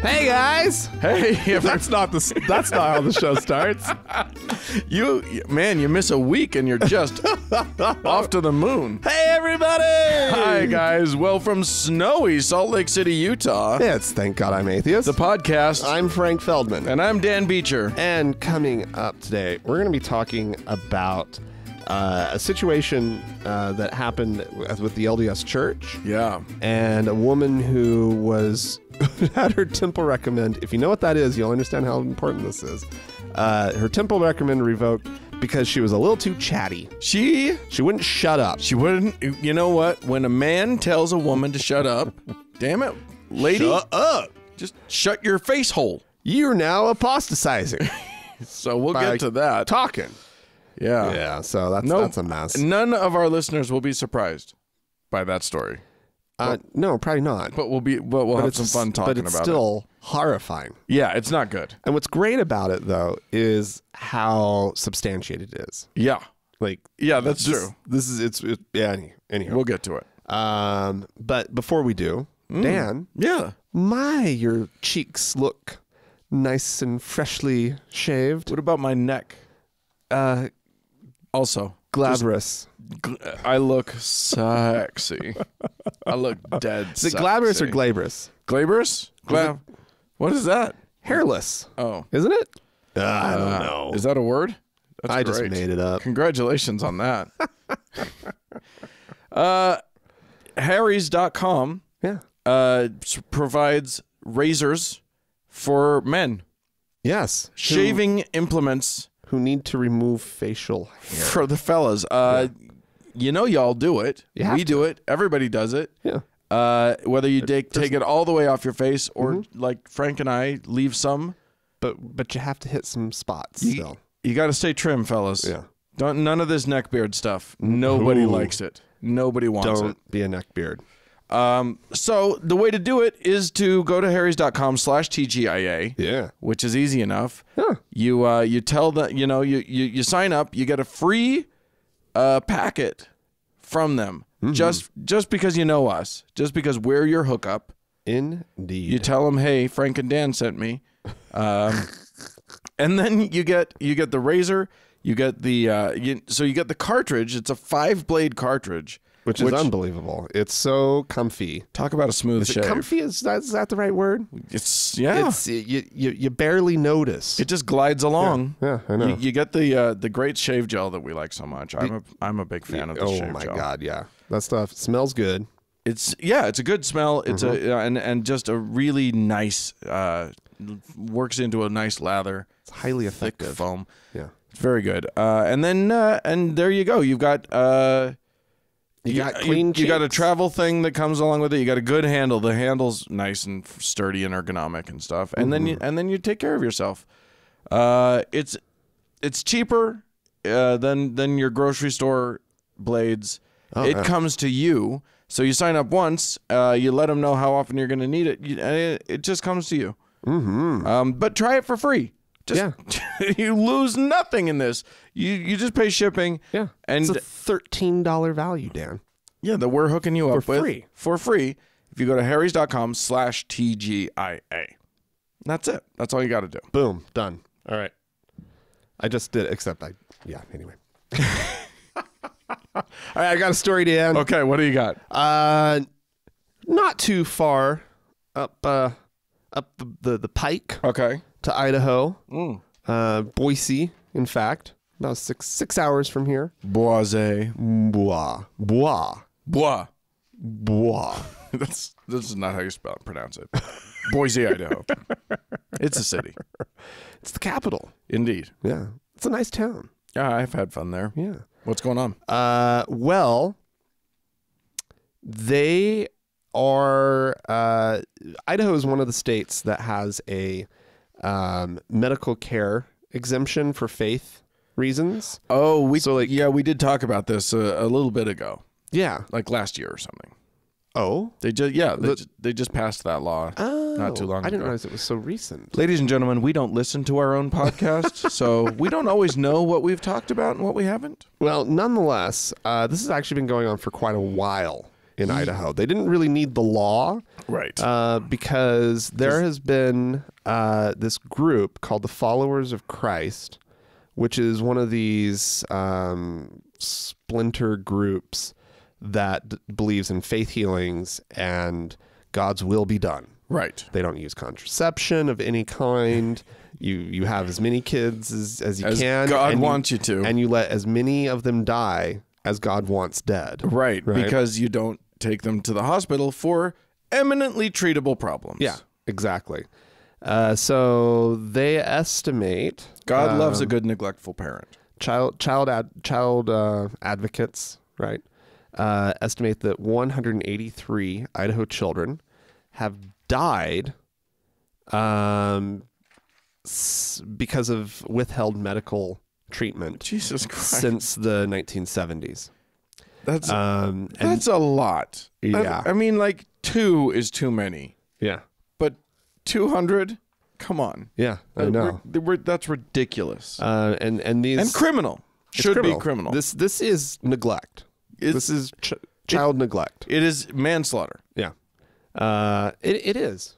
Hey guys! Hey, That's not how the show starts. you miss a week and you're just off to the moon. Hey everybody! Hi guys, well from snowy Salt Lake City, Utah. It's Thank God I'm Atheist. The podcast. I'm Frank Feldman. And I'm Dan Beecher. And coming up today, we're going to be talking about a situation that happened with the LDS Church. Yeah. And a woman who had her temple recommend, if you know what that is, you'll understand how important this is. Her temple recommend revoked because she was a little too chatty. She wouldn't shut up. She wouldn't. You know what? When a man tells a woman to shut up, damn it, lady. Shut up. Just shut your face hole. You're now apostatizing. So we'll get to that. Talking. Yeah. Yeah, so that's a mess. None of our listeners will be surprised by that story. No, probably not. But we'll have some fun talking about it. But it's still horrifying. Yeah, it's not good. And what's great about it, though, is how substantiated it is. Yeah. Yeah, that's true. Anyhow. We'll get to it. But before we do, Dan. Yeah. Your cheeks look nice and freshly shaved. What about my neck? Also. Glabrous. I look sexy. I look dead Is it glabrous or glabrous? Glabrous? What is that? Hairless. Oh. Isn't it? I don't know. Is that a word? That's just made it up. Congratulations on that. Harrys.com provides razors for men. Yes. Shaving implements. Who need to remove facial hair. For the fellas. You know y'all do it. We do it. Everybody does it. Yeah. Whether you take it all the way off your face or like Frank and I leave some. But you have to hit some spots still. You got to stay trim, fellas. Yeah. None of this neckbeard stuff. Nobody likes it. Nobody wants it. Don't be a neckbeard. So the way to do it is to go to harrys.com/TGIA. Yeah. Which is easy enough. Huh. You tell them, you sign up, you get a free packet from them. Just because you know us. Just because we're your hookup. Indeed. You tell them, hey, Frank and Dan sent me. And then you get the razor, you get the you get the cartridge. It's a 5-blade cartridge. Which is unbelievable. It's so comfy. Talk about a smooth shave. Comfy? Is that the right word? It's you barely notice. It just glides along. Yeah, I know. You get the great shave gel that we like so much. I'm a big fan of the shave gel. Oh my god, yeah. That stuff smells good. It's a good smell. It's and just a really nice works into a nice lather. It's highly effective. Thick foam. Yeah. It's very good. And then and there you go. You've got You got clean cheeks. You got a travel thing that comes along with it. You got a good handle. The handle's nice and sturdy and ergonomic and stuff. And then you take care of yourself. It's cheaper than your grocery store blades. It comes to you. So you sign up once. You let them know how often you're going to need it. It just comes to you. But try it for free. You lose nothing in this. You just pay shipping. Yeah. And it's a $13 value, Dan. Yeah, that we're hooking you up for free if you go to harrys.com/TGIA. That's it. That's all you got to do. Boom. Done. All right. I just did, anyway. All right, I got a story, Dan. Okay, what do you got? Not too far up the pike. Okay. To Idaho. Boise, in fact. About six hours from here. Boise. Bois. This is not how you pronounce it. Boise, Idaho. It's a city. It's the capital. Indeed. Yeah. It's a nice town. Yeah, I've had fun there. Yeah. What's going on? Well, they are Idaho is one of the states that has a medical care exemption for faith reasons. Oh, we did talk about this a little bit ago. Yeah, like last year or something. Oh, they just passed that law not too long ago. I didn't realize it was so recent. Ladies and gentlemen, we don't listen to our own podcast, so we don't always know what we've talked about and what we haven't. Well, nonetheless, this has actually been going on for quite a while in Idaho. They didn't really need the law, Right. because there has been this group called the Followers of Christ, which is one of these splinter groups that believes in faith healings and God's will be done. Right. They don't use contraception of any kind. You have as many kids as you can. God wants you to. And you let as many of them die as God wants dead. Right. Because you don't take them to the hospital for eminently treatable problems. Yeah, exactly. So they estimate God loves a good neglectful parent. child advocates, right? Estimate that 183 Idaho children have died because of withheld medical treatment. Jesus Christ. Since the 1970s. That's a lot. Yeah. I mean, like 2 is too many, Yeah. but 200? Come on. Yeah, I know. That's ridiculous. And these And criminal. Should be criminal. This is neglect. This is child neglect. It is manslaughter. Yeah. It is.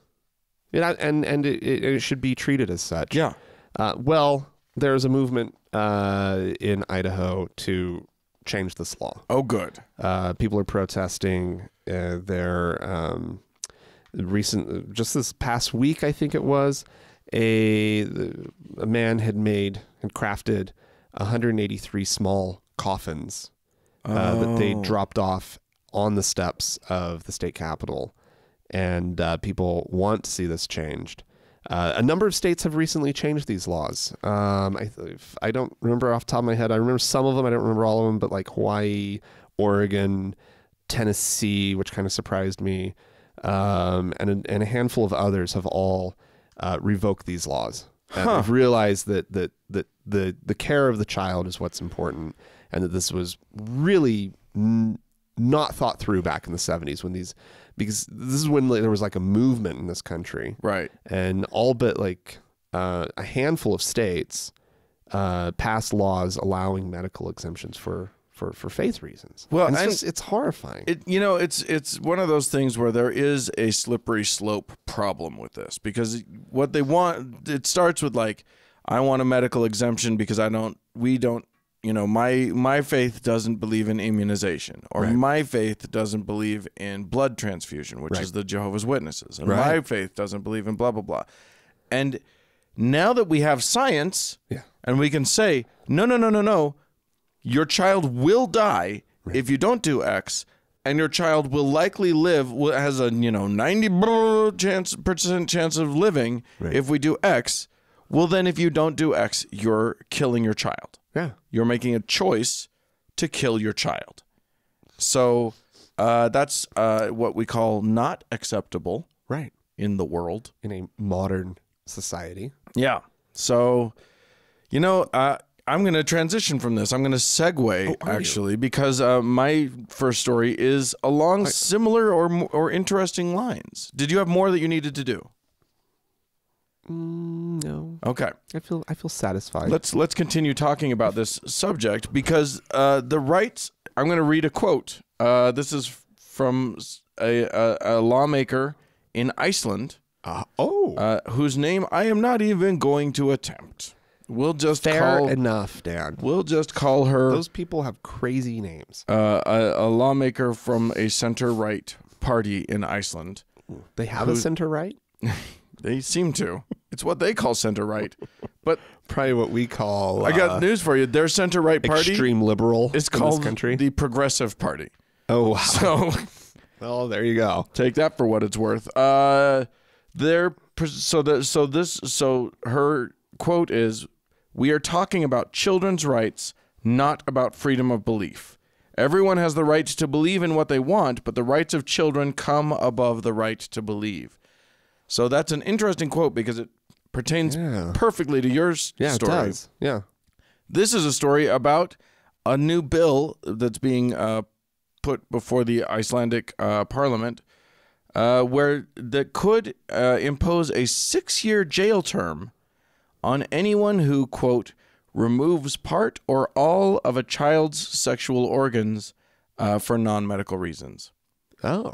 It should be treated as such. Yeah. Well, there's a movement in Idaho to change this law. Oh, good. People are protesting. Just this past week, I think it was, a man had crafted 183 small coffins that they dropped off on the steps of the state capitol. And people want to see this changed. A number of states have recently changed these laws. I don't remember off the top of my head. I remember some of them. I don't remember all of them, but like Hawaii, Oregon, Tennessee, which kind of surprised me, and a handful of others have all revoked these laws. And I've realized that the care of the child is what's important, and that this was really not thought through back in the 70s because this is when there was like a movement in this country. Right. And all but like a handful of states passed laws allowing medical exemptions for faith reasons. Well, and it's horrifying. It's one of those things where there is a slippery slope problem with this, because what they want, it starts with like, I want a medical exemption because my faith doesn't believe in immunization, or my faith doesn't believe in blood transfusion, which is the Jehovah's Witnesses, and my faith doesn't believe in blah, blah, blah. And now that we have science and we can say, no, your child will die if you don't do X, and your child will likely live, has a 90% chance of living if we do X. Well, then if you don't do X, you're killing your child. Yeah. You're making a choice to kill your child. So that's what we call not acceptable in the world. In a modern society. Yeah. So, I'm going to transition from this. I'm going to segue, because my first story is along similar or interesting lines. Did you have more that you needed to do? No. Okay. I feel satisfied. Let's continue talking about this subject, because the rights. I'm going to read a quote. This is from a lawmaker in Iceland. Whose name I am not even going to attempt. We'll just Fair enough, Dan. We'll just call her. Those people have crazy names. A lawmaker from a center-right party in Iceland. They have a center-right? They seem to. It's what they call center-right. But probably what we call... I got news for you. Their center-right party... Extreme liberal is called the Progressive Party. Oh, wow. So... well, there you go. Take that for what it's worth. So her quote is, "We are talking about children's rights, not about freedom of belief. Everyone has the right to believe in what they want, but the rights of children come above the right to believe." So that's an interesting quote, because it pertains perfectly to your story. It does. Yeah. This is a story about a new bill that's being put before the Icelandic parliament, where that could impose a 6-year jail term on anyone who, quote, removes part or all of a child's sexual organs for non-medical reasons. Oh.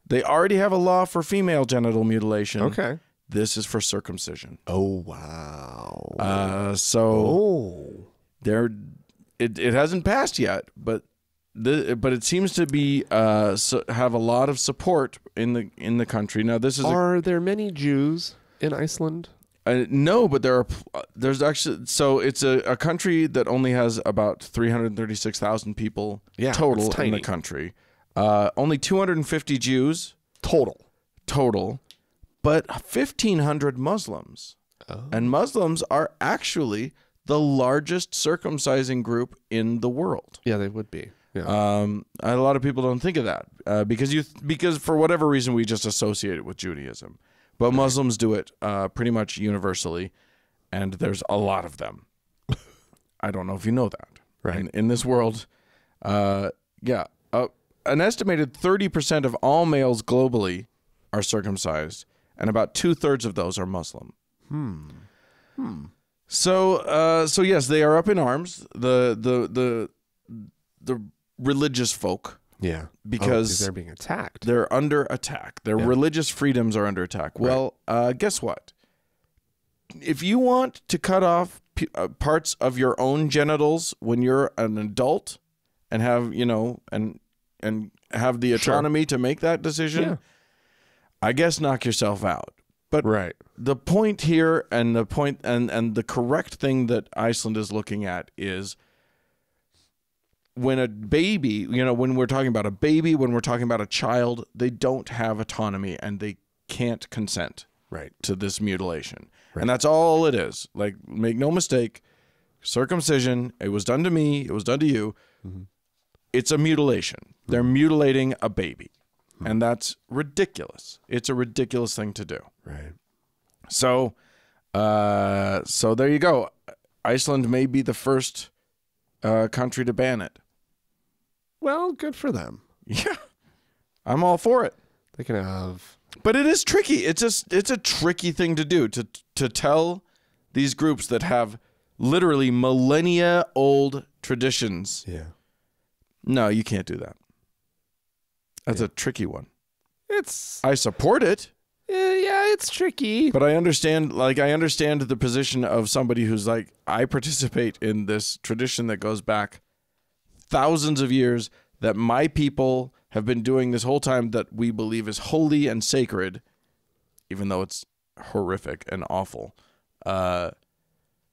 They already have a law for female genital mutilation. Okay. This is for circumcision. Oh, wow. So it hasn't passed yet, but it seems to be have a lot of support in the country. Now this is Are there many Jews in Iceland? No, but there's actually, so it's a country that only has about 336,000 people total in the country. Only 250 Jews total, but 1,500 Muslims. Oh. And Muslims are actually the largest circumcising group in the world. Yeah, they would be. Yeah. A lot of people don't think of that because for whatever reason we just associate it with Judaism. But Muslims do it pretty much universally, and there's a lot of them. I don't know if you know that. Right. In this world, an estimated 30% of all males globally are circumcised, and about 2/3 of those are Muslim. So yes, they are up in arms. The religious folk. Yeah. Because they're being attacked. They're under attack. Their religious freedoms are under attack. Well, guess what? If you want to cut off parts of your own genitals when you're an adult and have, and have the autonomy to make that decision, I guess knock yourself out. But the point here and the correct thing that Iceland is looking at is when a baby, when we're talking about a baby, when we're talking about a child, they don't have autonomy and they can't consent to this mutilation. Right. And that's all it is. Like, make no mistake, circumcision, it was done to me, it was done to you. Mm-hmm. It's a mutilation. Mm-hmm. They're mutilating a baby. Mm-hmm. And that's ridiculous. It's a ridiculous thing to do. Right. So there you go. Iceland may be the first country to ban it. Well, good for them. Yeah, I'm all for it. They can have, but it is tricky. It's a tricky thing to do to tell these groups that have literally millennia old traditions. Yeah. No, you can't do that. That's a tricky one. I support it. Yeah, it's tricky. But I understand the position of somebody who's like, I participate in this tradition that goes back thousands of years that my people have been doing this whole time that we believe is holy and sacred, even though it's horrific and awful.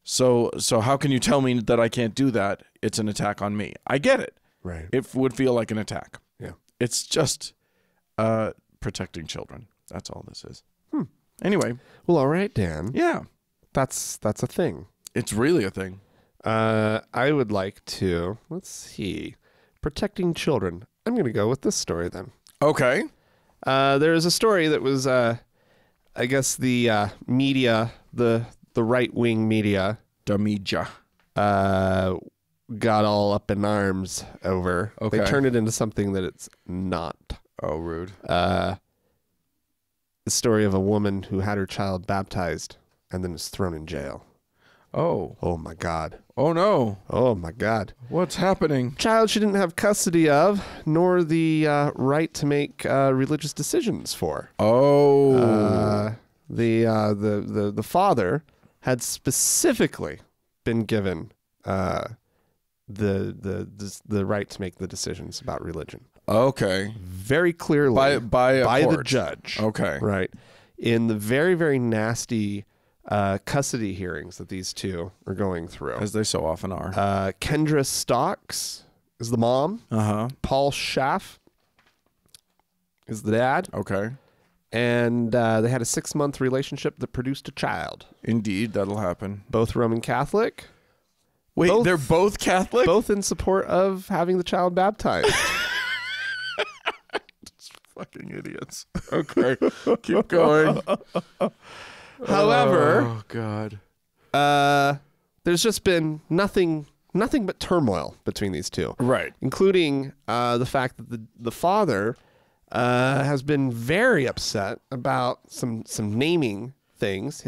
So how can you tell me that I can't do that? It's an attack on me. I get it. Right. It would feel like an attack. Yeah. It's just protecting children. That's all this is. Anyway. Well, all right, Dan. Yeah. That's a thing. It's really a thing. I would like to, let's see, protecting children. I'm going to go with this story then. Okay. There is a story that was, I guess the media, the right-wing media. The media. Got all up in arms over. Okay. They turned it into something that it's not. Oh, rude. The story of a woman who had her child baptized and then was thrown in jail. Oh. Oh, my God. Oh, no. Oh, my God. What's happening? Child she didn't have custody of, nor the right to make religious decisions for. Oh. The father had specifically been given the right to make the decisions about religion. Okay. Very clearly by the judge. Okay. Right. In the very, very nasty custody hearings that these two are going through. As they so often are. Kendra Stocks is the mom. Uh-huh. Paul Schaff is the dad. Okay. And they had a 6-month relationship that produced a child. Indeed, that'll happen. Both Roman Catholic. Wait, they're both Catholic? Both in support of having the child baptized. Fucking idiots. Okay. Keep going. However, oh God, there's just been nothing but turmoil between these two, right? Including the fact that the father has been very upset about some naming things.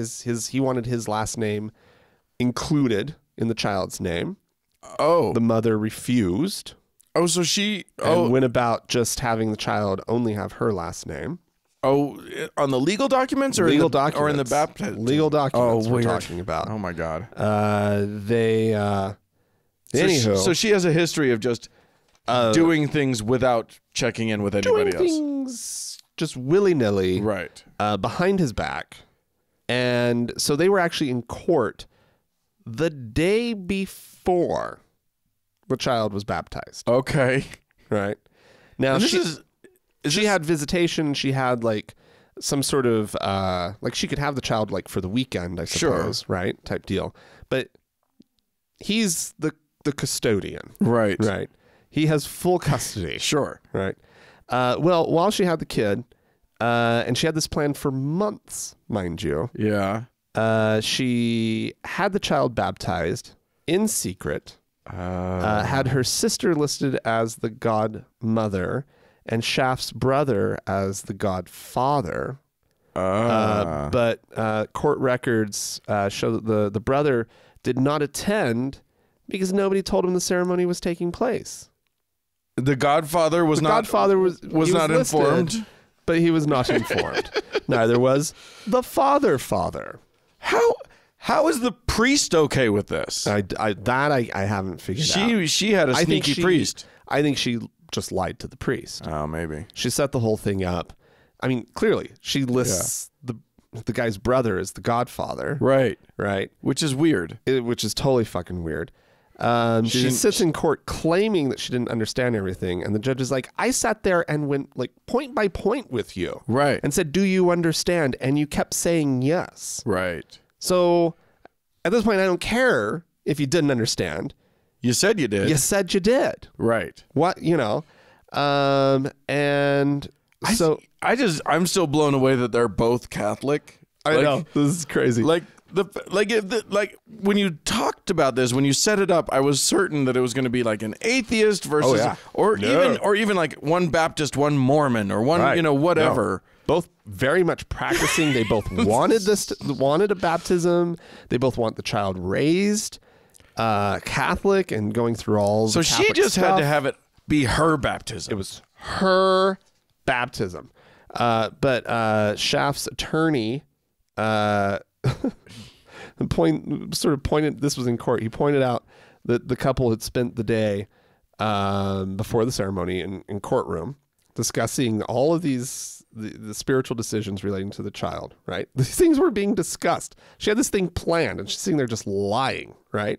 He wanted his last name included in the child's name. Oh, the mother refused. Oh, so she and went about just having the child only have her last name. Oh, on the legal documents or Legal in the, documents. or in the baptism? Legal documents we're weird. talking about. Oh my God. Anywho. So she has a history of just doing things without checking in with anybody doing things just willy-nilly. Right. Behind his back. And so they were actually in court the day before the child was baptized. Okay. Right. Now, she had visitation. She had like some sort of like she could have the child like for the weekend, I suppose, sure. right? Type deal. But he's the custodian. Right. Right. He has full custody. Sure. Right. Well, while she had the kid, and she had this plan for months, mind you. Yeah. She had the child baptized in secret, had her sister listed as the godmother, and Shaft's brother as the godfather. But court records show that the brother did not attend because nobody told him the ceremony was taking place. The godfather was not listed, informed, but he was not informed. Neither was the father. How is the priest okay with this? I haven't figured out. She had a sneaky priest. I think she just lied to the priest. Oh, maybe. She set the whole thing up. I mean, clearly, she lists the guy's brother as the godfather. Right. Right. Which is weird. Which is totally fucking weird. She sits in court claiming that she didn't understand everything, and the judge is like, I sat there and went like point by point with you. Right. And said, do you understand? And you kept saying yes. Right. So at this point, I don't care if you didn't understand. You said you did. You said you did. Right. What, and so I'm still blown away that they're both Catholic. I know. This is crazy. Like when you talked about this, when you set it up, I was certain that it was going to be like an atheist versus, or even like one Baptist, one Mormon, or one, whatever. No. Both very much practicing. They both wanted a baptism. They both want the child raised Catholic and going through all the Catholic she just stuff. had to have it be her baptism. It was her baptism. But Shaft's attorney pointed, this was in court, he pointed out that the couple had spent the day before the ceremony in courtroom discussing all of these the spiritual decisions relating to the child, right? These things were being discussed. She had this thing planned and she's sitting there just lying, right?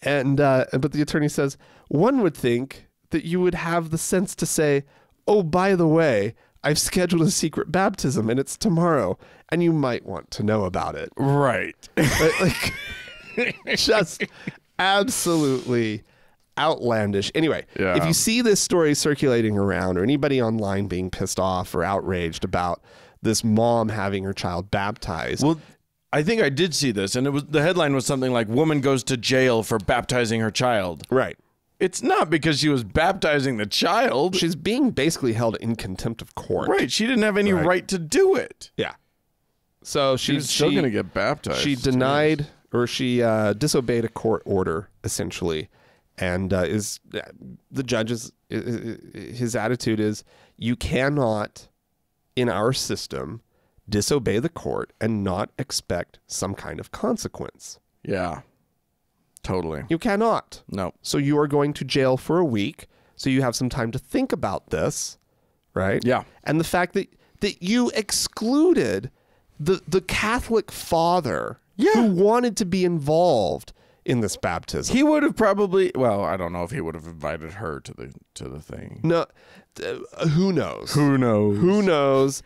And but the attorney says, one would think that you would have the sense to say, oh, by the way, I've scheduled a secret baptism and it's tomorrow and you might want to know about it. Right. Like, just absolutely outlandish. Anyway, if you see this story circulating around or anybody online being pissed off or outraged about this mom having her child baptized. Well, I think I did see this, and the headline was something like "Woman goes to jail for baptizing her child." Right. It's not because she was baptizing the child. She's being basically held in contempt of court. Right. She didn't have any right to do it. Yeah. So she's still going to get baptized. She denied or she disobeyed a court order, essentially. And the judge's his attitude is, you cannot, in our system, disobey the court and not expect some kind of consequence. Yeah, totally. You cannot. No. So you are going to jail for a week, so you have some time to think about this, right? Yeah. And the fact that you excluded the Catholic father who wanted to be involved in this baptism. He would have probably, well, I don't know if he would have invited her to the thing. No, who knows? Who knows? Who knows?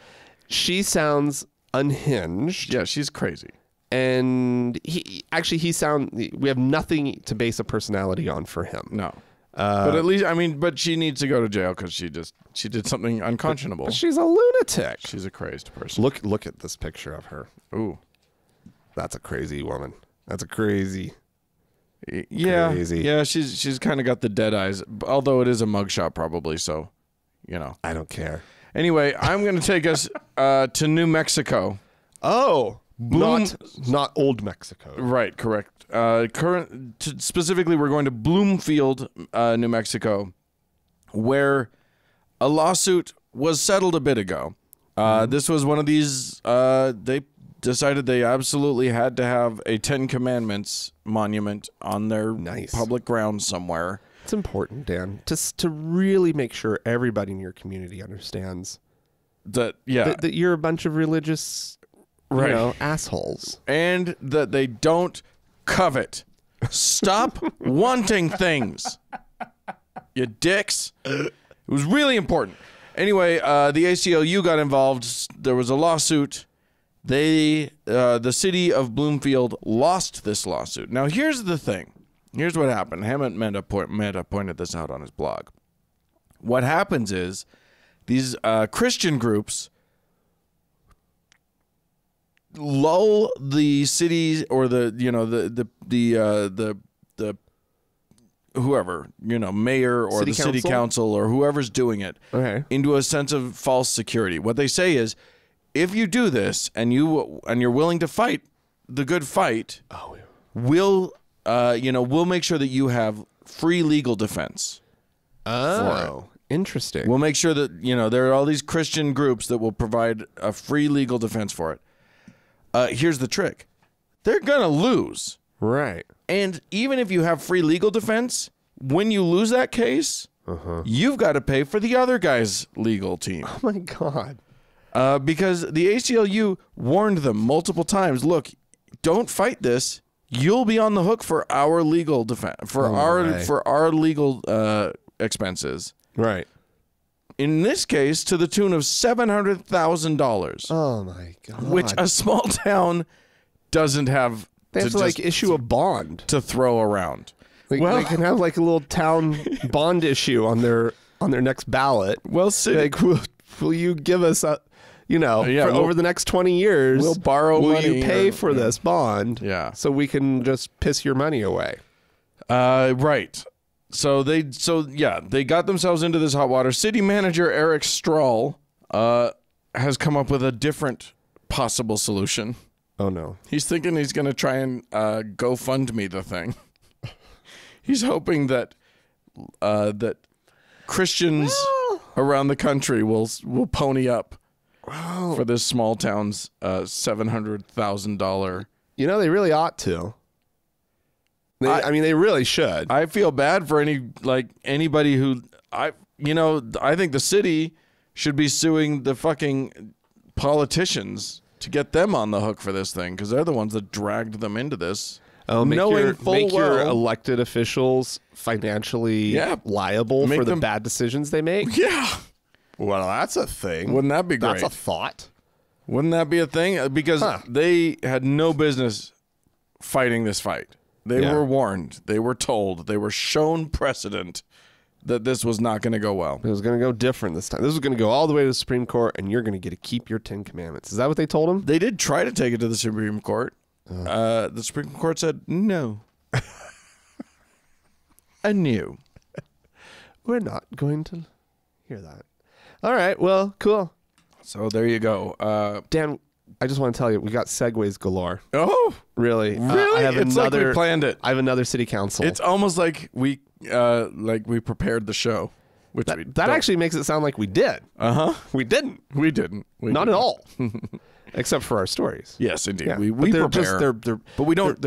She sounds unhinged. Yeah, she's crazy. And we have nothing to base a personality on for him. No. But at least, but she needs to go to jail because she did something unconscionable. But she's a lunatic. She's a crazed person. Look at this picture of her. Ooh. That's a crazy woman. That's a crazy. Yeah. Crazy. Yeah, she's kind of got the dead eyes, although it is a mugshot probably, so, I don't care. Anyway, I'm going to take us to New Mexico. Oh, not old Mexico. Right, correct. Specifically, we're going to Bloomfield, New Mexico. where a lawsuit was settled a bit ago. This was one of these, they decided they absolutely had to have a 10 Commandments monument on their public grounds somewhere. It's important, Dan, to really make sure everybody in your community understands that you're a bunch of religious, assholes. And that they don't covet. Stop wanting things, you dicks. It was really important. Anyway, the ACLU got involved. There was a lawsuit. The city of Bloomfield lost this lawsuit. Now, here's the thing. Here's what happened. Hammett Menta pointed this out on his blog. What happens is these Christian groups lull the city or the whoever, mayor or city council or whoever's doing it into a sense of false security. What they say is, if you do this and you're willing to fight the good fight, we'll make sure that you have free legal defense. Oh, interesting. We'll make sure that, there are all these Christian groups that will provide a free legal defense for it. Here's the trick. They're going to lose. Right. And even if you have free legal defense, when you lose that case, you've got to pay for the other guy's legal team. Oh, my God. Because the ACLU warned them multiple times, look, don't fight this. You'll be on the hook for our legal defense, for our legal expenses. Right. In this case, to the tune of $700,000. Oh my God! Which a small town doesn't have. They have to issue a bond to throw around. They can have a little town bond issue on their next ballot. Well, city, will you give us over the next 20 years, we'll borrow money. Will you pay for this bond? Yeah. So we can just piss your money away. Right. So they got themselves into this hot water. City manager Eric Strahl has come up with a different possible solution. Oh no. He's thinking he's going to try and GoFundMe the thing. He's hoping that Christians around the country will pony up for this small town's $700,000. They really ought to. They really should. I feel bad for anybody who I think the city should be suing the fucking politicians to get them on the hook for this thing, because they're the ones that dragged them into this. Make your elected officials financially liable for the bad decisions they make. Yeah. Well, that's a thing. Wouldn't that be great? That's a thought. Wouldn't that be a thing? Because they had no business fighting this fight. They were warned. They were told. They were shown precedent that this was not going to go well. It was going to go different this time. This was going to go all the way to the Supreme Court, and you're going to get to keep your 10 Commandments. Is that what they told him? They did try to take it to the Supreme Court. The Supreme Court said no. No. We're not going to hear that. All right. Well, cool. So there you go. Dan, I just want to tell you, we got segues galore. Oh, really? Really? It's like we planned it. I have another city council. It's almost like we prepared the show. Which that actually makes it sound like we did. We didn't. We didn't. Not at all. Except for our stories. Yes, indeed. Yeah. We prepare. But we don't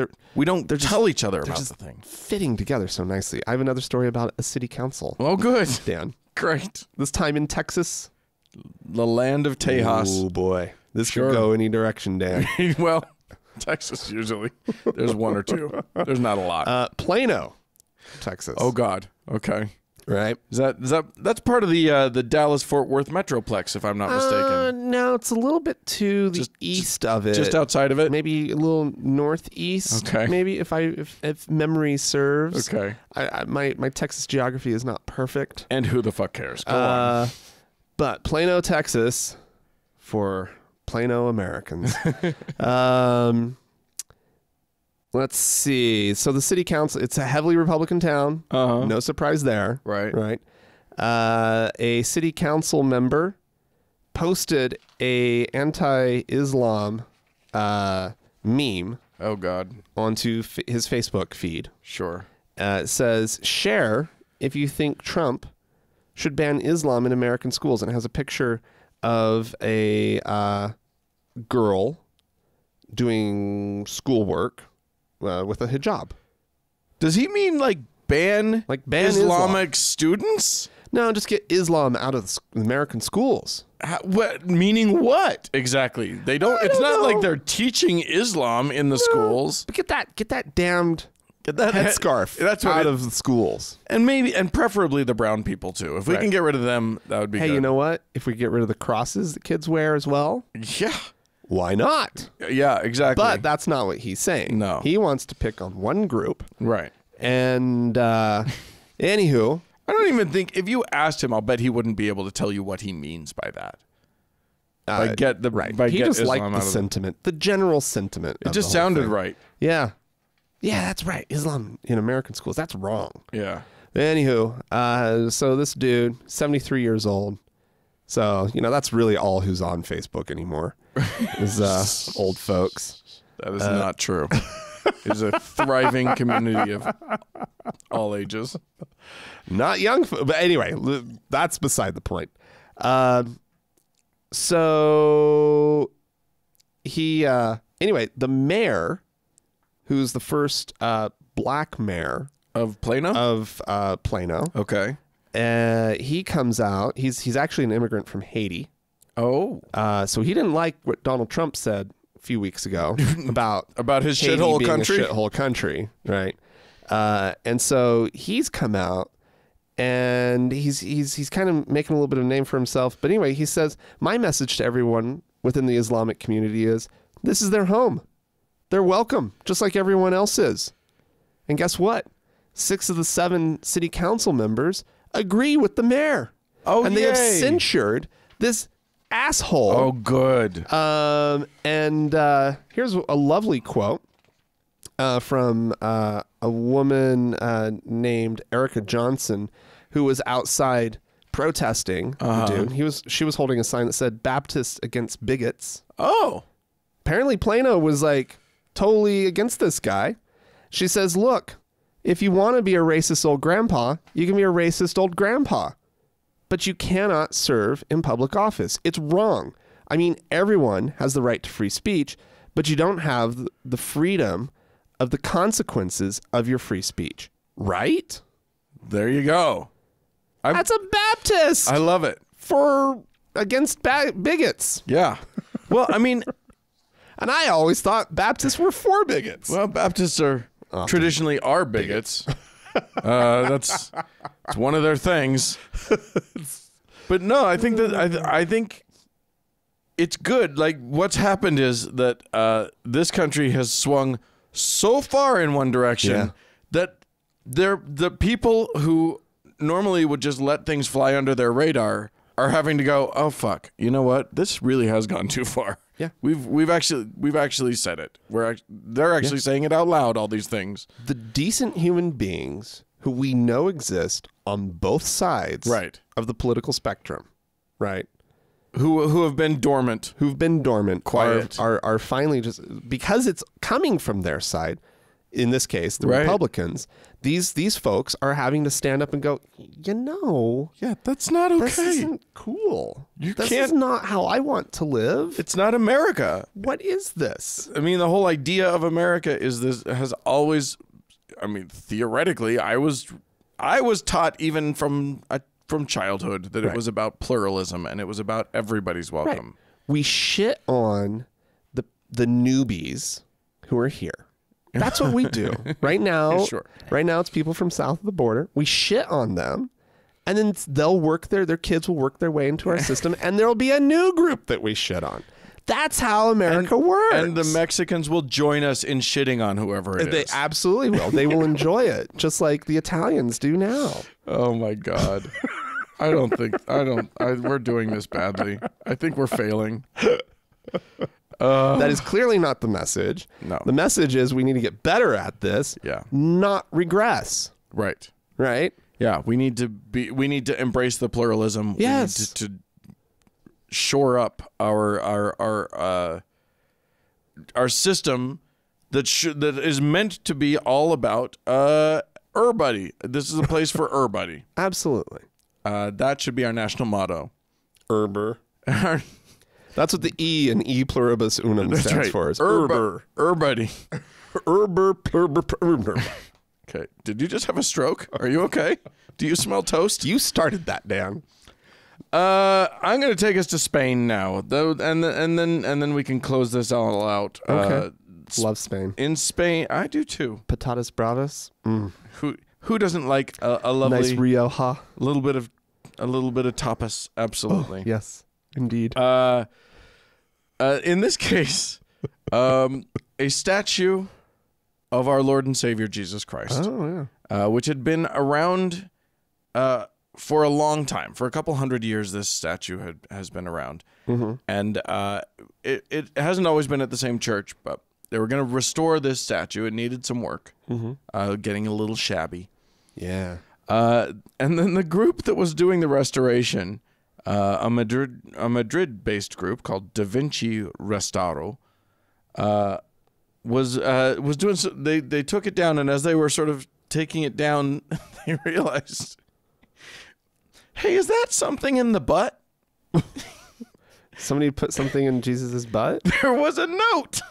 tell each other about just the thing. Fitting together so nicely. I have another story about a city council. Oh, good. Dan. Great. This time in Texas. The land of Tejas. Oh, boy. This could go any direction, Dan. Well, Texas usually. There's one or two. There's not a lot. Plano, Texas. Oh, God. Okay. Right. That's part of the Dallas-Fort Worth Metroplex, if I'm not mistaken. No, it's a little bit to the east of it. Just outside of it? Maybe a little northeast. Okay. Maybe if memory serves. Okay. My Texas geography is not perfect. And who the fuck cares? Go on. But Plano, Texas, for Plano Americans. Let's see. So the city council, it's a heavily Republican town. No surprise there. Right. A city council member posted a anti-Islam meme. Oh, God. Onto his Facebook feed. Sure. It says, share if you think Trump should ban Islam in American schools. And it has a picture of a girl doing schoolwork with a hijab. Does he mean like ban Islamic Islam. students? No, just get Islam out of the American schools. Meaning what exactly? They don't. It's not know. like they're teaching Islam in the schools. But get that damned headscarf That's what out of the schools. And preferably the brown people too. If we can get rid of them, that would be good. Hey, you know what? If we get rid of the crosses that kids wear as well, Yeah. why not? Yeah, exactly. But that's not what he's saying. No. He wants to pick on one group. Right. And anywho, I don't even think if you asked him, I'll bet he wouldn't be able to tell you what he means by that. he just liked the sentiment, the general sentiment. It just sounded right. Yeah. Yeah, that's right. Islam in American schools. That's wrong. Yeah. Anywho, so this dude, 73 years old. So, that's really all who's on Facebook anymore is old folks. That is not true. It's a thriving community of all ages. Not young, but anyway, that's beside the point. So anyway, the mayor, who's the first black mayor of Plano? Plano. Okay. He comes out. He's actually an immigrant from Haiti. Oh. So he didn't like what Donald Trump said a few weeks ago about his Haiti shithole being country. A shithole country, right? And so he's come out and he's kind of making a little bit of a name for himself. But anyway, he says, my message to everyone within the Islamic community is this is their home. They're welcome, just like everyone else is. And guess what? 6 of the 7 city council members agree with the mayor. Oh, and they have censured this asshole. Oh, good. And here's a lovely quote from a woman named Erica Johnson, who was outside protesting. Dude, she was holding a sign that said "Baptists against bigots." Oh, apparently Plano was like totally against this guy. She says, "Look, if you want to be a racist old grandpa, you can be a racist old grandpa, but you cannot serve in public office. It's wrong. I mean, everyone has the right to free speech, but you don't have the freedom of the consequences of your free speech." Right? There you go. That's a Baptist. I love it. Against bigots. Yeah. Well, I mean, and I always thought Baptists were for bigots. Well, Baptists are traditionally are bigots. It's one of their things. But no, I think that I think it's good. Like what's happened is that this country has swung so far in one direction that the people who normally would just let things fly under their radar are having to go, oh fuck, you know what? This really has gone too far. Yeah, we've actually said it. They're actually saying it out loud. All these things. The decent human beings who we know exist on both sides, of the political spectrum, right? Who have been dormant, quiet, are finally just because it's coming from their side. In this case, the Republicans. These folks are having to stand up and go, yeah, that's not okay. This isn't cool. This can't. is not how I want to live. It's not America. What is this? I mean, the whole idea of America has always. I mean, theoretically, I was taught even from childhood that it was about pluralism and it was about everybody's welcome. Right. We shit on the newbies who are here. That's what we do right now. Sure. Right now, it's people from south of the border. We shit on them, and then they'll work their kids will work their way into our system, and there'll be a new group that we shit on. That's how America works. And the Mexicans will join us in shitting on whoever it is. They absolutely will. They will enjoy it, just like the Italians do now. Oh my God. We're doing this badly. I think we're failing. That is clearly not the message. No. The message is we need to get better at this, not regress. Right. Right? Yeah, we need to embrace the pluralism. Yes. We need to shore up our system that is meant to be all about everybody. This is a place for everybody. Absolutely. That should be our national motto. Urber. That's what the E in E pluribus unum stands for. Is Urber. Urbuddy. Urber. Okay. Did you just have a stroke? Are you okay? Do you smell toast? You started that, Dan. I'm going to take us to Spain now, though, and then we can close this all out. Okay. Love Spain. In Spain, I do too. Patatas bravas. Who doesn't like a lovely nice Rioja? a little bit of tapas? Absolutely. Oh, yes, indeed. In this case, a statue of our Lord and Savior Jesus Christ. Oh yeah. Which had been around for a long time. For a couple hundred years, this statue has been around. Mm-hmm. And it hasn't always been at the same church, but they were going to restore this statue. It needed some work, getting a little shabby. Yeah. And then the group that was doing the restoration, a Madrid-based group called Da Vinci Restauro, was doing. They took it down, and as they were sort of taking it down, they realized, hey, is that something in the butt? Somebody put something in Jesus's butt? There was a note.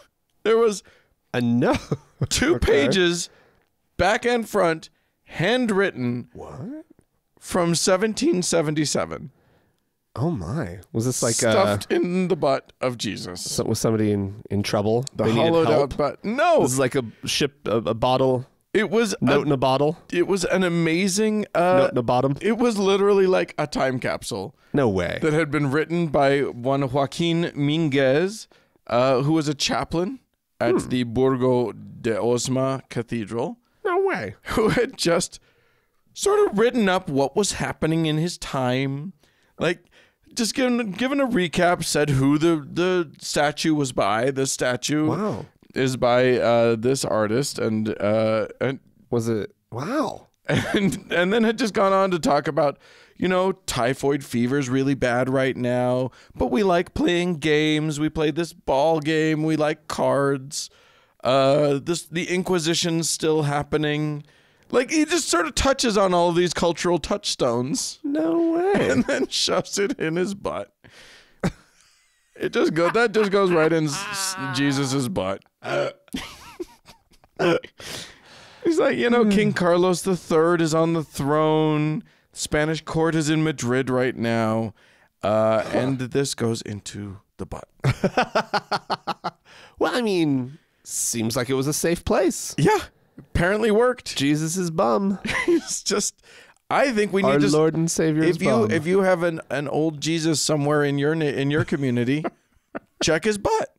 There was a note. 2 pages, back and front, handwritten. What? From 1777. Oh my! Was this like stuffed in the butt of Jesus? So, was somebody in trouble? The hollowed out butt. No, this is like a bottle. It was note in a bottle. It was an amazing note in a bottom. It was literally like a time capsule. No way. That had been written by one Joaquin Minguez, who was a chaplain at the Burgo de Osma Cathedral. No way. Who had just sort of written up what was happening in his time, like just given a recap, said who the statue was by. The statue is by this artist, and was it and then had just gone on to talk about, typhoid fever's really bad right now, but we like playing games. We played this ball game. We like cards. The Inquisition's still happening. Like, he just sort of touches on all of these cultural touchstones. No way. And then shoves it in his butt. That just goes right in Jesus's butt. He's like, King Carlos III is on the throne. The Spanish court is in Madrid right now. And this goes into the butt. Well, I mean, seems like it was a safe place. Yeah. Apparently worked. Jesus's bum. It's just, I think we need our to, Lord and Savior's bum. If you have an old Jesus somewhere in your community, check his butt.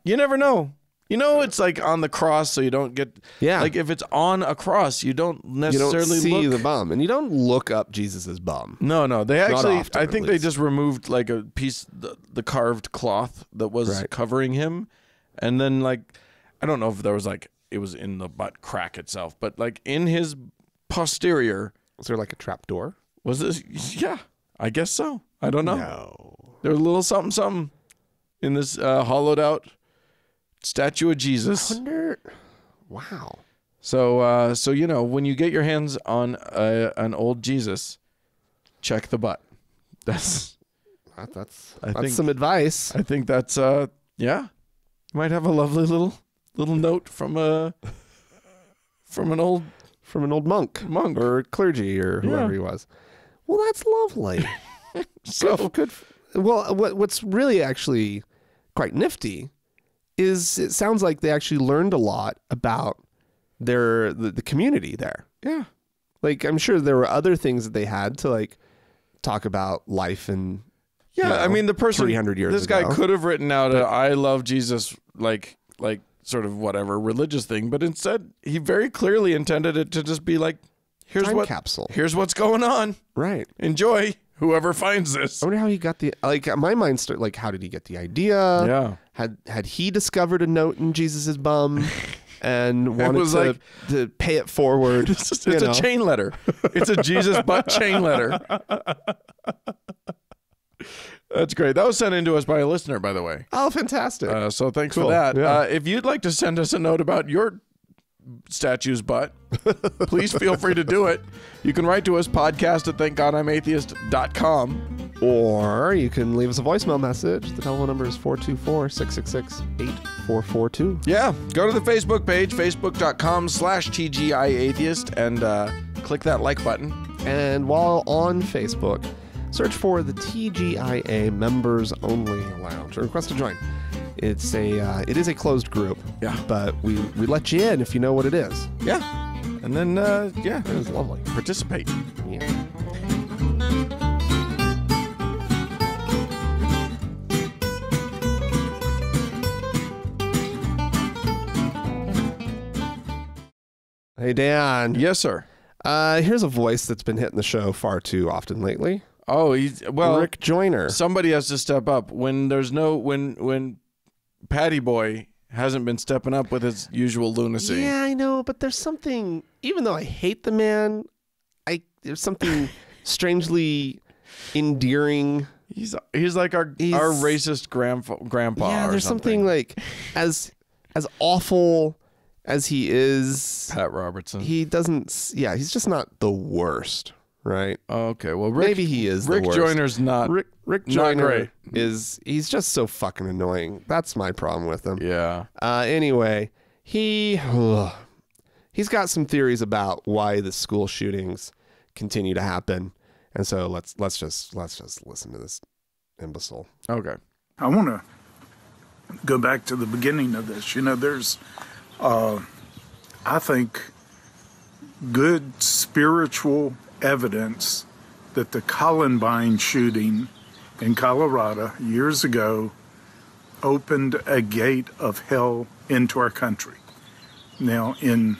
You never know. It's like on the cross, so you don't get. Yeah. Like if it's on a cross, you don't necessarily see the bum, and you don't look up Jesus's bum. No. They actually, often, I think they just removed like a piece, the carved cloth that was covering him, and then like, I don't know if there was like. It was in the butt crack itself, but like in his posterior. Was there like a trap door? Was this? Yeah, I guess so. I don't know. No. There was a little something in this hollowed out statue of Jesus. I wonder. Wow. So when you get your hands on an old Jesus, check the butt. That's some advice. I think that's yeah. You might have a lovely little note from an old monk or clergy or whoever he was. Well, that's lovely. So good. Well, what's really actually quite nifty is it sounds like they actually learned a lot about the community there. Yeah. Like, I'm sure there were other things that they had to like talk about life and I mean, the person 300 years this ago. guy could have written out I love Jesus like sort of whatever religious thing, but instead he very clearly intended it to just be like, here's capsule. Here's what's going on. Right. Enjoy, whoever finds this. I wonder how he got my mind started like, how did he get the idea? Yeah. Had he discovered a note in Jesus's bum and wanted to pay it forward? It's a chain letter. It's a Jesus butt chain letter. That's great. That was sent in to us by a listener, by the way. Oh, fantastic. So thanks for that. Yeah. If you'd like to send us a note about your statue's butt, please feel free to do it. You can write to us, podcast@thankgodimatheist.com. Or you can leave us a voicemail message. The telephone number is 424-666-8442. Yeah, go to the Facebook page, facebook.com/TGIA-atheist, and click that like button. And while on Facebook, search for the TGIA Members Only Lounge, or request to join. It is a closed group. Yeah. But we let you in if you know what it is. Yeah. And then, It was lovely. participate. Yeah. Hey, Dan. Yes, sir. Here's a voice that's been hitting the show far too often lately. Oh, Rick Joyner. Somebody has to step up when when Patty Boy hasn't been stepping up with his usual lunacy. Yeah, I know, but there's something. Even though I hate the man, there's something strangely endearing. He's like our racist grandpa. Yeah, there's or something like as awful as he is. Pat Robertson. He doesn't. Yeah, he's just not the worst, right? Okay, well, maybe he is. Rick the worst. Joyner's not. Rick Joyner great. he's just so fucking annoying. That's my problem with him. Yeah. Anyway, he's got some theories about why the school shootings continue to happen, and so let's just listen to this imbecile. Okay. I want to go back to the beginning of this. There's, I think, good spiritual evidence that the Columbine shooting in Colorado years ago opened a gate of hell into our country. Now, in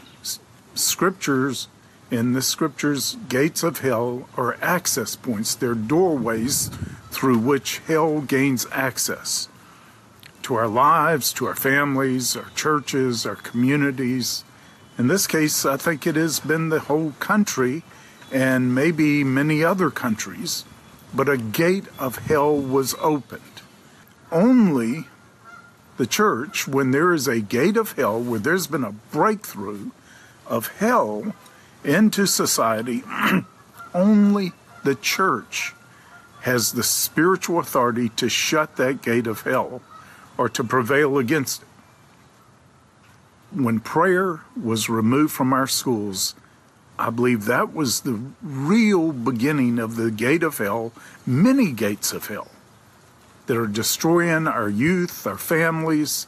the scriptures, gates of hell are access points. They're doorways through which hell gains access to our lives, to our families, our churches, our communities. In this case, I think it has been the whole country and maybe many other countries, but a gate of hell was opened. Only the church, when there is a gate of hell, where there's been a breakthrough of hell into society, only the church has the spiritual authority to shut that gate of hell or to prevail against it. When prayer was removed from our schools, I believe that was the real beginning of the gate of hell, many gates of hell that are destroying our youth, our families,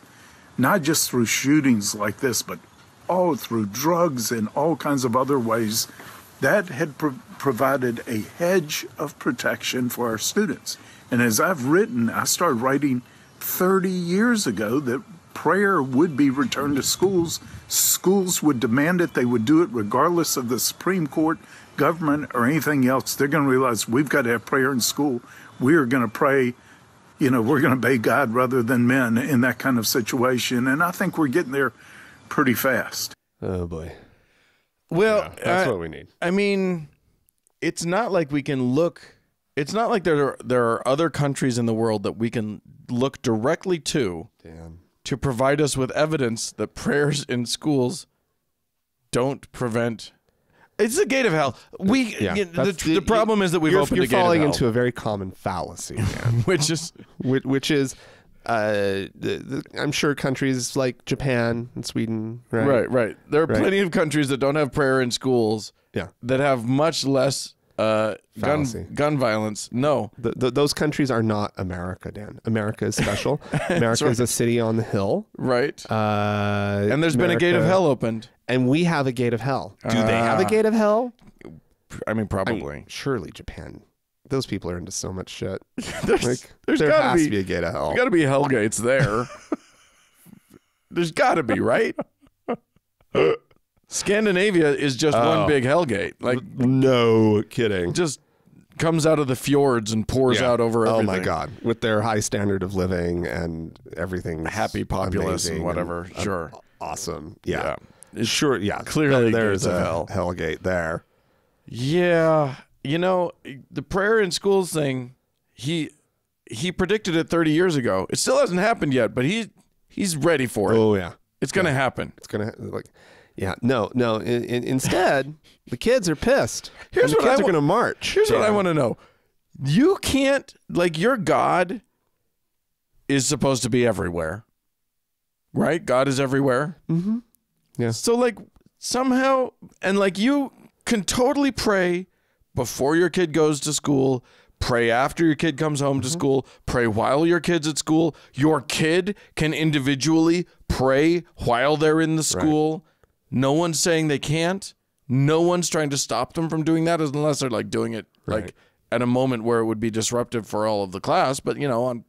not just through shootings like this, but all through drugs and all kinds of other ways. That had provided a hedge of protection for our students. And as I've written, I started writing 30 years ago that prayer would be returned to schools. Schools would demand it. They would do it regardless of the Supreme Court, government, or anything else. They're going to realize we've got to have prayer in school. We are going to pray, we're going to obey God rather than men in that kind of situation. And I think we're getting there pretty fast. Oh, boy. Well, that's what we need. I mean, it's not like we can look. It's not like there are other countries in the world that we can look directly to provide us with evidence that prayers in schools don't prevent. It's the gate of hell. The problem is that we've opened a gate of hell. You're falling into a very common fallacy, man. which is, I'm sure countries like Japan and Sweden, right? Right. There are plenty of countries that don't have prayer in schools. Yeah. That have much less gun violence. No. Those countries are not America, Dan. America is special. America is a city on the hill. Right. And there's been a gate of hell opened. And we have a gate of hell. Do they have a gate of hell? I mean, probably. Surely Japan. Those people are into so much shit. There has gotta to be a gate of hell. There's got to be hell gates there. There's got to be, right? Scandinavia is just one big hellgate. Like, no kidding. Just comes out of the fjords and pours out over everything. Oh my God. With their high standard of living and everything. Happy populace and whatever. Sure. Awesome. Yeah. Sure. Yeah. Clearly there's a hellgate there. Yeah. The prayer in schools thing, he predicted it 30 years ago. It still hasn't happened yet, but he's ready for it. Oh yeah. It's going to happen. It's going to Yeah, no. Instead, the kids are pissed. Here's and the what kids are going to march. Here's what I want to know. You can't, like, your God is supposed to be everywhere, right? God is everywhere. Mm-hmm. Yeah. So, like, somehow, and like, you can totally pray before your kid goes to school, pray after your kid comes home to school, pray while your kid's at school. Your kid can individually pray while they're in the school. Right. No one's saying they can't. No one's trying to stop them from doing that unless they're like doing it like at a moment where it would be disruptive for all of the class. But, you know,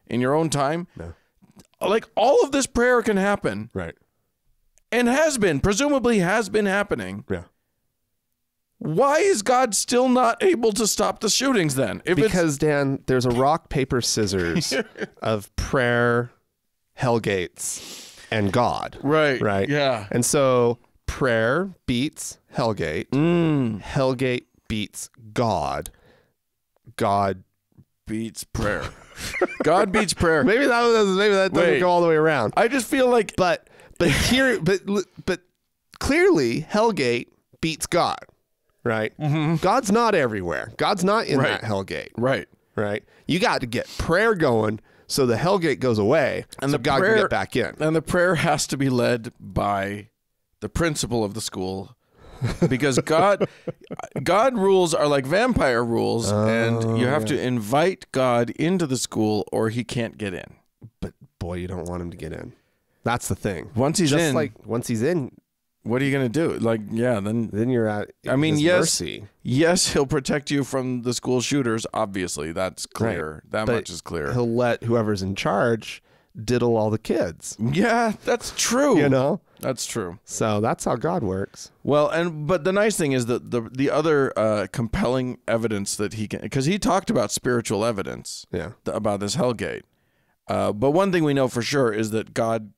in your own time, like all of this prayer can happen. Right. And presumably has been happening. Yeah. Why is God still not able to stop the shootings then? Because, Dan, there's a rock, paper, scissors of prayer, hellgates, and God. Right. Right. Yeah. And so prayer beats hellgate. Hellgate beats God. God beats prayer. God beats prayer. Maybe that doesn't go all the way around. I just feel like but clearly hellgate beats God. Right? Mm-hmm. God's not everywhere. God's not in that hellgate. Right. Right? You got to get prayer going so the hellgate goes away and so God can get back in. And the prayer has to be led by the principal of the school because God rules are like vampire rules and you have to invite God into the school or he can't get in. But boy, you don't want him to get in. That's the thing. Once he's in, what are you going to do? Like, yeah, then you're at his mercy. Yes, he'll protect you from the school shooters. Obviously, that's clear. Right. That much is clear. He'll let whoever's in charge diddle all the kids. Yeah, that's true. You know? That's true. So that's how God works. Well, but the nice thing is that the other compelling evidence that he can, because he talked about spiritual evidence about this hellgate. But one thing we know for sure is that God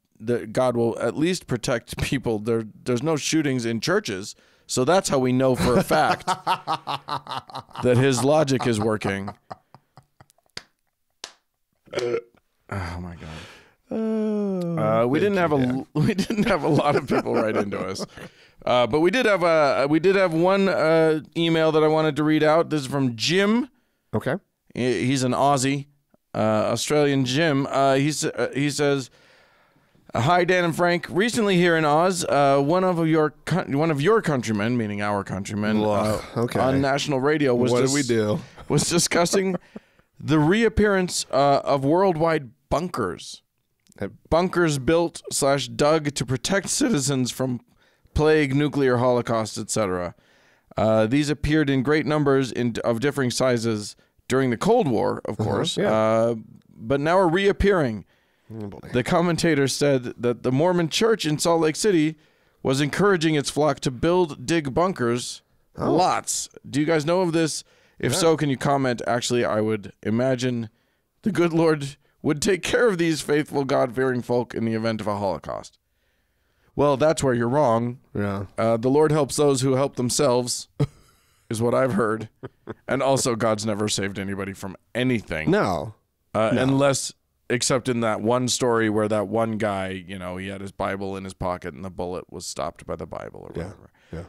will at least protect people. There's no shootings in churches, so that's how we know for a fact that his logic is working. Oh my God! We didn't have a lot of people write into us, but we did have one email that I wanted to read out. This is from Jim. Okay, he's an Aussie, Australian Jim. He says. Hi, Dan and Frank. Recently here in Oz, one of your countrymen, meaning our countrymen, on national radio was was discussing the reappearance of worldwide bunkers. Bunkers built / dug to protect citizens from plague, nuclear holocaust, etc. These appeared in great numbers of differing sizes during the Cold War, of course, but now are reappearing. The commentator said that the Mormon church in Salt Lake City was encouraging its flock to dig bunkers. Lots. Do you guys know of this? If so, can you comment? Actually, I would imagine the good Lord would take care of these faithful, God-fearing folk in the event of a Holocaust. Well, that's where you're wrong. Yeah. The Lord helps those who help themselves, is what I've heard. And also, God's never saved anybody from anything. No. Unless... Except in that one story where that one guy, you know, he had his Bible in his pocket and the bullet was stopped by the Bible or whatever. Yeah.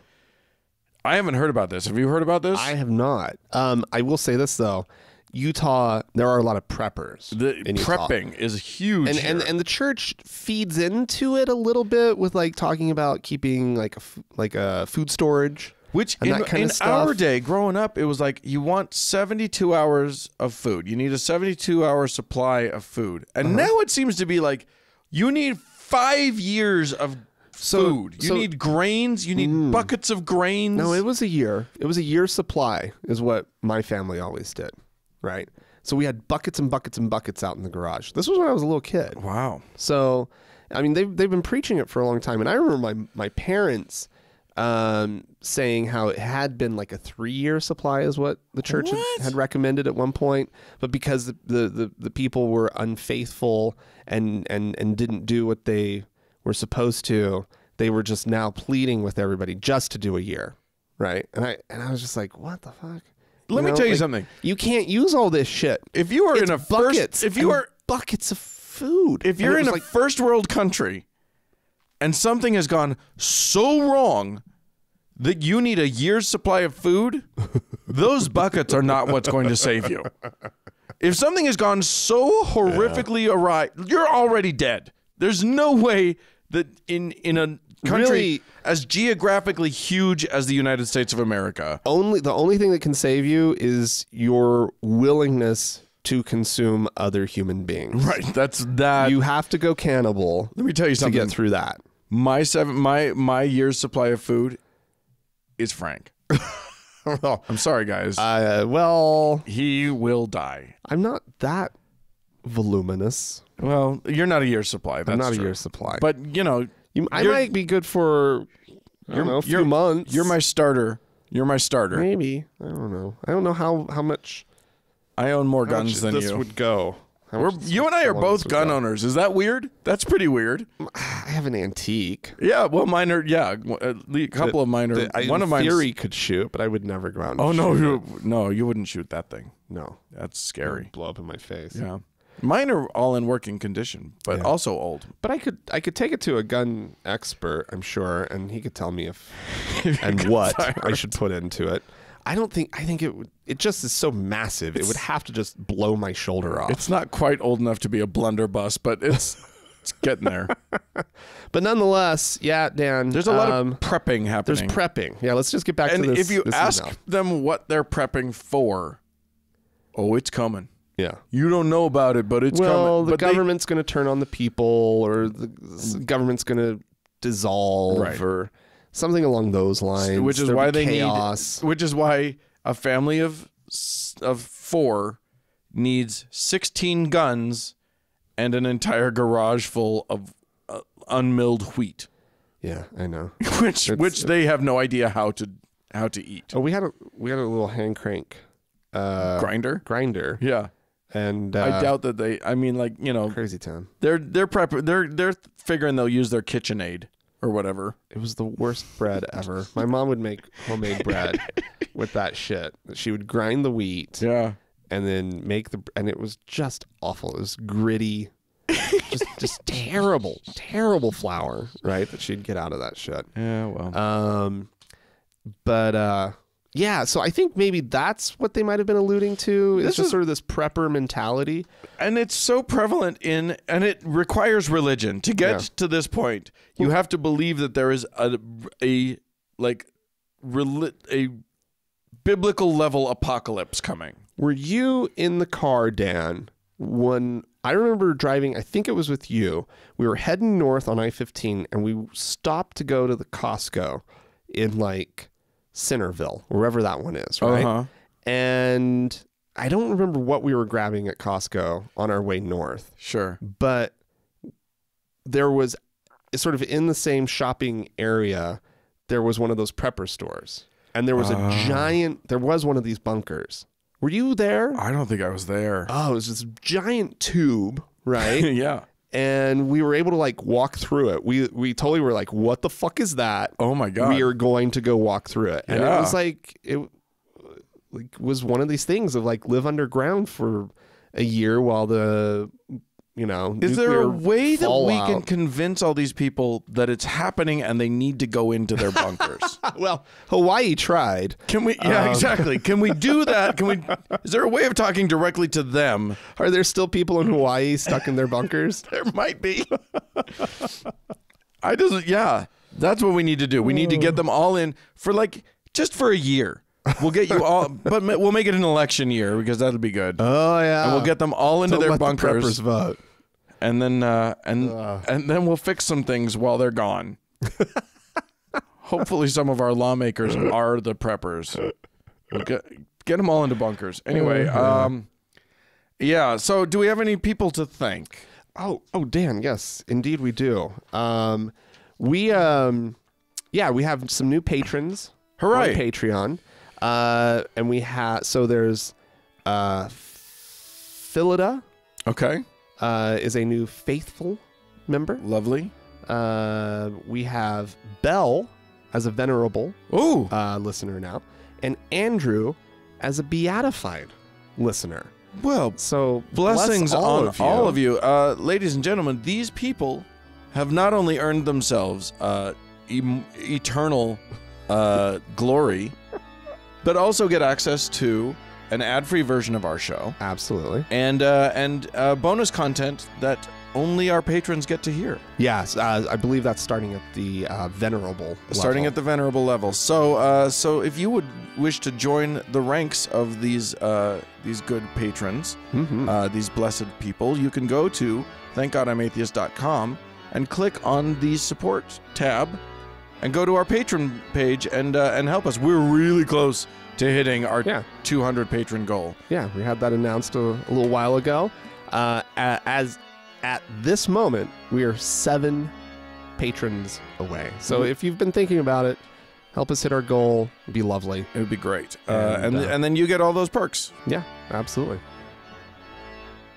I haven't heard about this. Have you heard about this? I have not. I will say this, though. Utah, there are a lot of preppers. Prepping is huge. And the church feeds into it a little bit with like talking about keeping like a food storage. Which in our day, growing up, it was like you want 72 hours of food. You need a 72-hour supply of food. And now it seems to be like you need 5 years of food. You need grains. You need buckets of grains. No, it was a year. It was a year's supply is what my family always did, right? So we had buckets and buckets and buckets out in the garage. This was when I was a little kid. Wow. So, I mean, they've been preaching it for a long time. And I remember my parents... saying how it had been like a 3-year supply is what the church had recommended at one point, but because the people were unfaithful and didn't do what they were supposed to, they were just now pleading with everybody just to do a year, right? And I was just like, what the fuck? Let me tell you something. You can't use all this shit. If you are buckets of food, if you're in a first world country. and something has gone so wrong that you need a year's supply of food, those buckets are not what's going to save you. If something has gone so horrifically awry, you're already dead. There's no way that in a country Really? as geographically huge as the United States of America, The only thing that can save you is your willingness to consume other human beings. right? That's that. You have to go cannibal. Let me tell you to something. get through that. My year's supply of food is Frank. I'm sorry, guys. Well, He will die. I'm not that voluminous. Well, you're not a year's supply. That's I'm not true. a year's supply. But I you're- might be good for a few months. You're my starter. You're my starter. maybe. I don't know. I don't know how much I own more guns than this you. would go. You and I are both gun owners. Is that weird? That's pretty weird. I have an antique. Yeah. Well, mine are. Yeah, a couple of mine are. One of mine. Theory could shoot, but I would never go out. And Oh no, shoot you wouldn't shoot that thing. it. No, That's it scary. would blow up in my face. Yeah. Mine are all in working condition, but also old. But I could take it to a gun expert, I'm sure, and he could tell me if and what I should put into it. I think it just is so massive. It would have to just blow my shoulder off. It's not quite old enough to be a blunderbuss, but it's getting there. But nonetheless, yeah, Dan. There's a lot of prepping happening. There's prepping. Yeah, let's just get back and to this. if you this ask email. them what they're prepping for, oh, it's coming. Yeah. You don't know about it, but it's coming. Well, the But government's going to turn on the people, or the government's going to dissolve, Right. or something along those lines. which is There'll why be they chaos. need. Which is why a family of 4 needs 16 guns and an entire garage full of unmilled wheat, Yeah, I know. which they have no idea how to eat. Oh, we had a little hand crank Grinder. grinder, Yeah, and I doubt that they. I mean, like crazy town. they're figuring they'll use their KitchenAid or whatever. It was the worst bread ever. My mom would make homemade bread with that shit. She would grind the wheat, Yeah. and then and it was just awful. It was gritty, just terrible flour, right? That she'd get out of that shit. Yeah. Well. But yeah, so I think maybe that's what they might have been alluding to. It's just sort of this prepper mentality. And it's so prevalent and it requires religion to get to this point. You have to believe that there is a biblical level apocalypse coming. Were you in the car, Dan, when I remember driving, I think it was with you, we were heading north on I-15 and we stopped to go to the Costco in like Centerville, wherever that one is, right? Uh-huh. And I don't remember what we were grabbing at Costco on our way north. Sure. But there was sort of in the same shopping area, there was one of those prepper stores. And there was there was one of these bunkers. Were you there? I don't think I was there. Oh, it was this giant tube, right? Yeah. And we were able to like walk through it. We totally were like, what the fuck is that? Oh my God. We are going to go walk through it. And Yeah. it was like, was one of these things of like live underground for a year while the, Is there a nuclear way that we fallout- can convince all these people that it's happening and they need to go into their bunkers? Well, Hawaii tried. Can we? Yeah, exactly. Can we do that? Is there a way of talking directly to them? Are there still people in Hawaii stuck in their bunkers? There might be. Yeah, that's what we need to do. We need to get them all in for just for a year. We'll get you all, but we'll make it an election year because that'll be good. Oh yeah. And we'll get them all into Don't their let the bunkers. preppers vote. And then and then we'll fix some things while they're gone. Hopefully, some of our lawmakers are the preppers. We'll get them all into bunkers. Anyway, yeah. So, do we have any people to thank? Oh, Dan. Yes, indeed we do. We have some new patrons. Hooray. On Patreon. And we have there's Philida. Okay. Is a new faithful member. Lovely. We have Belle as a venerable Ooh. listener now, and Andrew as a beatified listener. Well, So blessings bless on all of you. Ladies and gentlemen, these people have not only earned themselves eternal glory, but also get access to an ad-free version of our show. Absolutely. And bonus content that only our patrons get to hear. Yes, I believe that's starting at the venerable level. Starting at the venerable level. So if you would wish to join the ranks of these good patrons, these blessed people, you can go to thankgodimatheist.com and click on the support tab and go to our patron page and help us. We're really close to hitting our 200 patron goal. Yeah, we had that announced a little while ago. As at this moment, we are 7 patrons away. So if you've been thinking about it, help us hit our goal. It'd be lovely. It would be great. And then you get all those perks. Yeah, absolutely.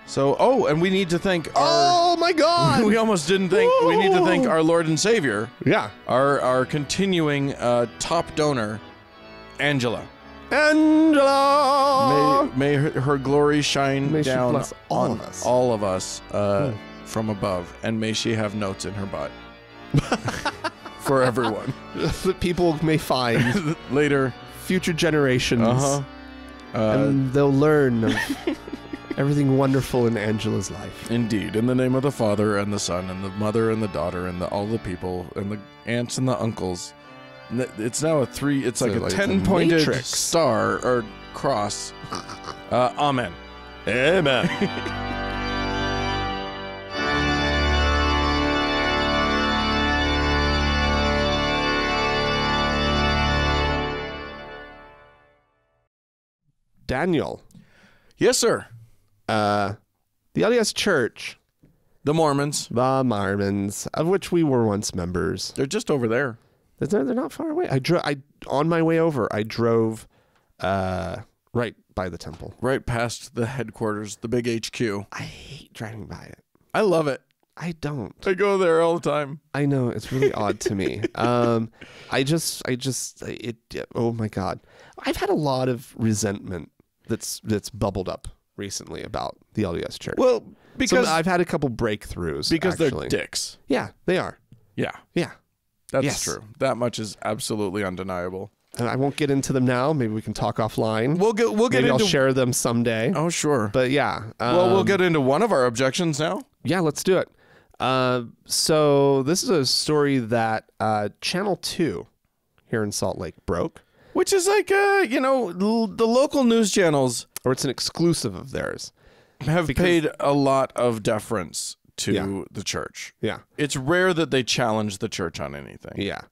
So, and we need to thank our... Oh, my God! We almost didn't think... Whoa. We need to thank our Lord and Savior. Yeah. Our continuing top donor, Angela. Angela! May her glory shine May she down bless all on of us. all of us from above, and may she have notes in her butt for everyone. That people may find Later. future generations. And they'll learn of everything wonderful in Angela's life. Indeed. In the name of the Father, and the Son, and the Mother, and the Daughter, and all the people, and the aunts and the uncles. It's now a 10-pointed matrix. star or cross. Amen. Amen. Daniel, Yes, sir. the LDS Church, The Mormons. the Mormons, of which we were once members, They're just over there. they're not far away. On my way over, I drove right by the temple. Right past the headquarters, the big HQ. I hate driving by it. I love it. I don't. I go there all the time. I know, it's really odd to me. Oh my God. I've had a lot of resentment that's bubbled up recently about the LDS Church. Well, because I've had a couple breakthroughs. they're actually. dicks. Yeah, they are. Yeah, Yeah. that's Yes. true. That much is absolutely undeniable. And I won't get into them now. Maybe we can talk offline. We'll get Maybe into I'll share them someday. Oh, sure. But yeah. Well, we'll get into one of our objections now. Yeah, let's do it. So this is a story that Channel 2 here in Salt Lake broke. Which is like, the local news channels Or it's an exclusive of theirs. have paid a lot of deference to the church. Yeah. It's rare that they challenge the church on anything. Yeah.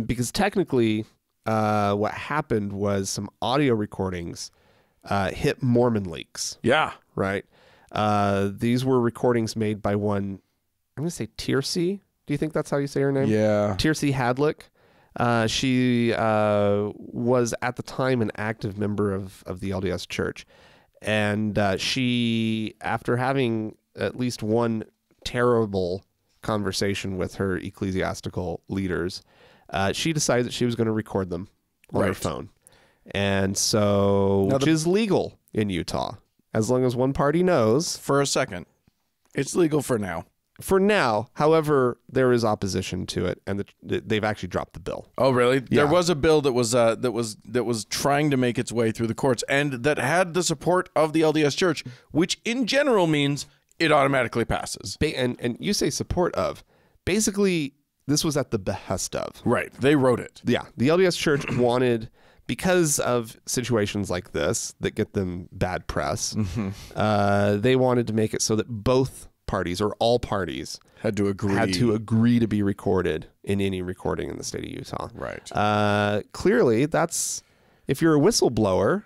Because technically, what happened was some audio recordings hit Mormon leaks, Yeah. right? These were recordings made by one, I'm going to say Tiercy. Do you think that's how you say her name? Yeah. Tiercy Hadlick. She was at the time an active member of the LDS Church. And she, after having at least one terrible conversation with her ecclesiastical leaders, she decided that she was going to record them on her phone. And so, which is legal in Utah, as long as one party knows. For a second. It's legal for now. For now, however, there is opposition to it, and they've actually dropped the bill. Oh, really? Yeah. There was a bill that was trying to make its way through the courts, and that had the support of the LDS Church, which in general means it automatically passes. And you say support of. Basically, this was at the behest of. Right. They wrote it. Yeah. The LDS Church wanted, because of situations like this that get them bad press, they wanted to make it so that both parties or all parties had to agree to be recorded in any recording in the state of Utah. Right. Clearly, that's, if you're a whistleblower,